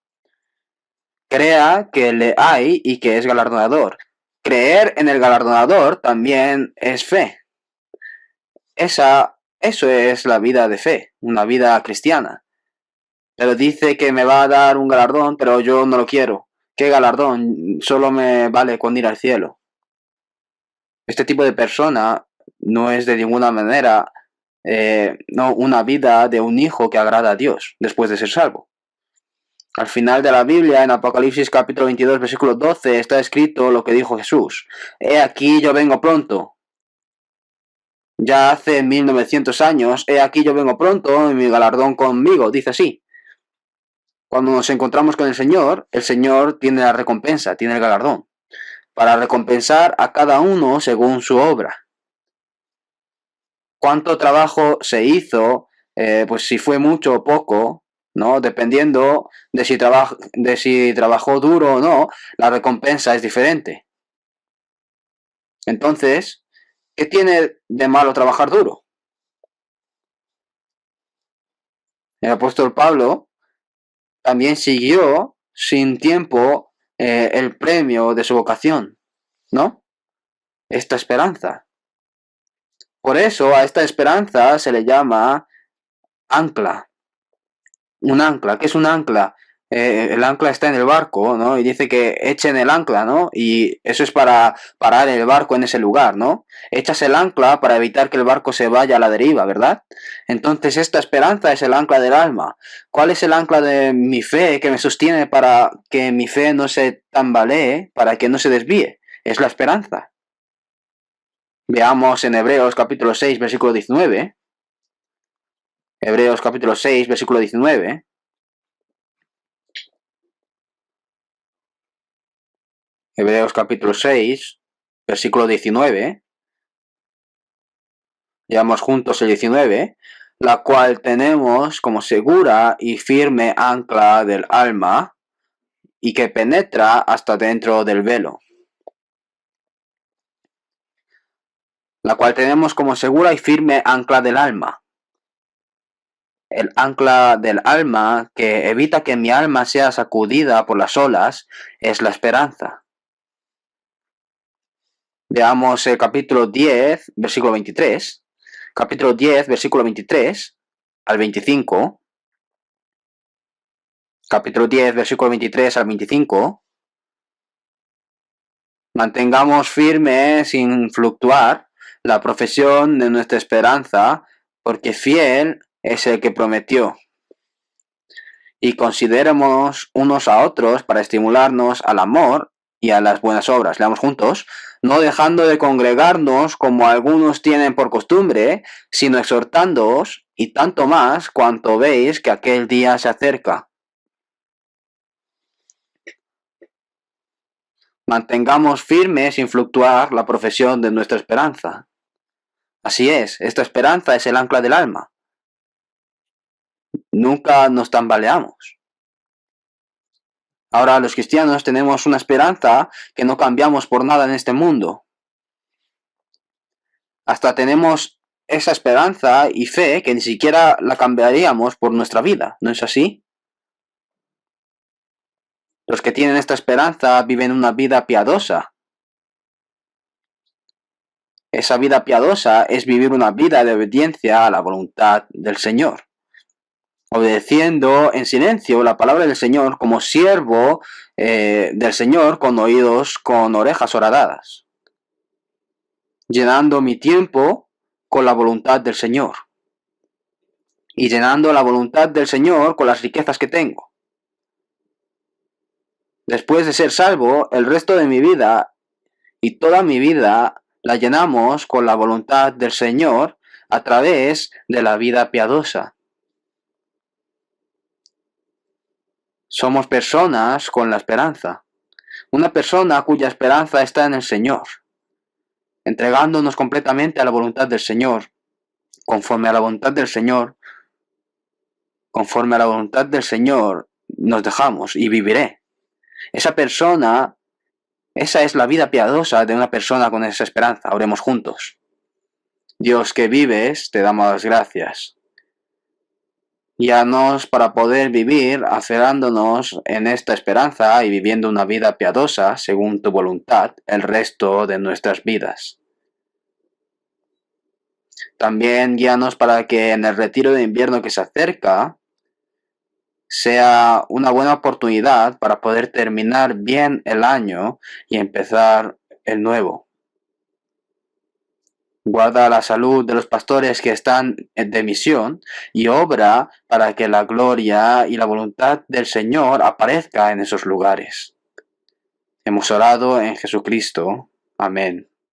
Crea que le hay y que es galardonador. Creer en el galardonador también es fe. Eso es la vida de fe, una vida cristiana. Pero dice que me va a dar un galardón, pero yo no lo quiero. ¿Qué galardón? Solo me vale con ir al cielo. Este tipo de persona no es de ninguna manera no una vida de un hijo que agrada a Dios después de ser salvo. Al final de la Biblia, en Apocalipsis capítulo 22, versículo 12, está escrito lo que dijo Jesús. He aquí yo vengo pronto. Ya hace 1900 años, he aquí yo vengo pronto y mi galardón conmigo, dice así. Cuando nos encontramos con el Señor tiene la recompensa, tiene el galardón, para recompensar a cada uno según su obra. ¿Cuánto trabajo se hizo? Pues si fue mucho o poco, ¿no? Dependiendo de si trabajó duro o no, la recompensa es diferente. Entonces, ¿qué tiene de malo trabajar duro? El apóstol Pablo también siguió sin tiempo el premio de su vocación, ¿no? Esta esperanza. Por eso a esta esperanza se le llama ancla. Un ancla. ¿Qué es un ancla? El ancla está en el barco, ¿no? Y dice que echen el ancla, ¿no? Y eso es para parar el barco en ese lugar, ¿no? Echas el ancla para evitar que el barco se vaya a la deriva, ¿verdad? Entonces esta esperanza es el ancla del alma. ¿Cuál es el ancla de mi fe que me sostiene para que mi fe no se tambalee, para que no se desvíe? Es la esperanza. Veamos en Hebreos capítulo 6, versículo 19. Hebreos capítulo 6, versículo 19. Hebreos capítulo 6, versículo 19. Llevamos juntos el 19, la cual tenemos como segura y firme ancla del alma y que penetra hasta dentro del velo. La cual tenemos como segura y firme ancla del alma. El ancla del alma que evita que mi alma sea sacudida por las olas es la esperanza. Veamos el capítulo 10, versículo 23. Capítulo 10, versículo 23 al 25. Capítulo 10, versículo 23 al 25. Mantengamos firme sin fluctuar la profesión de nuestra esperanza, porque fiel es el que prometió. Y consideremos unos a otros para estimularnos al amor y a las buenas obras. Leamos juntos. No dejando de congregarnos como algunos tienen por costumbre, sino exhortándoos, y tanto más cuanto veis que aquel día se acerca. Mantengamos firme sin fluctuar la profesión de nuestra esperanza. Así es, esta esperanza es el ancla del alma. Nunca nos tambaleamos. Ahora los cristianos tenemos una esperanza que no cambiamos por nada en este mundo. Hasta tenemos esa esperanza y fe que ni siquiera la cambiaríamos por nuestra vida, ¿no es así? Los que tienen esta esperanza viven una vida piadosa. Esa vida piadosa es vivir una vida de obediencia a la voluntad del Señor, obedeciendo en silencio la palabra del Señor como siervo del Señor con oídos, con orejas horadadas, llenando mi tiempo con la voluntad del Señor y llenando la voluntad del Señor con las riquezas que tengo. Después de ser salvo, el resto de mi vida y toda mi vida la llenamos con la voluntad del Señor a través de la vida piadosa. Somos personas con la esperanza. Una persona cuya esperanza está en el Señor, entregándonos completamente a la voluntad del Señor, conforme a la voluntad del Señor, nos dejamos y viviré. Esa es la vida piadosa de una persona con esa esperanza. Oremos juntos. Dios que vives, te damos las gracias. Guíanos para poder vivir aferrándonos en esta esperanza y viviendo una vida piadosa según tu voluntad el resto de nuestras vidas. También guíanos para que en el retiro de invierno que se acerca sea una buena oportunidad para poder terminar bien el año y empezar el nuevo. Guarda la salud de los pastores que están de misión y obra para que la gloria y la voluntad del Señor aparezca en esos lugares. Hemos orado en Jesucristo. Amén.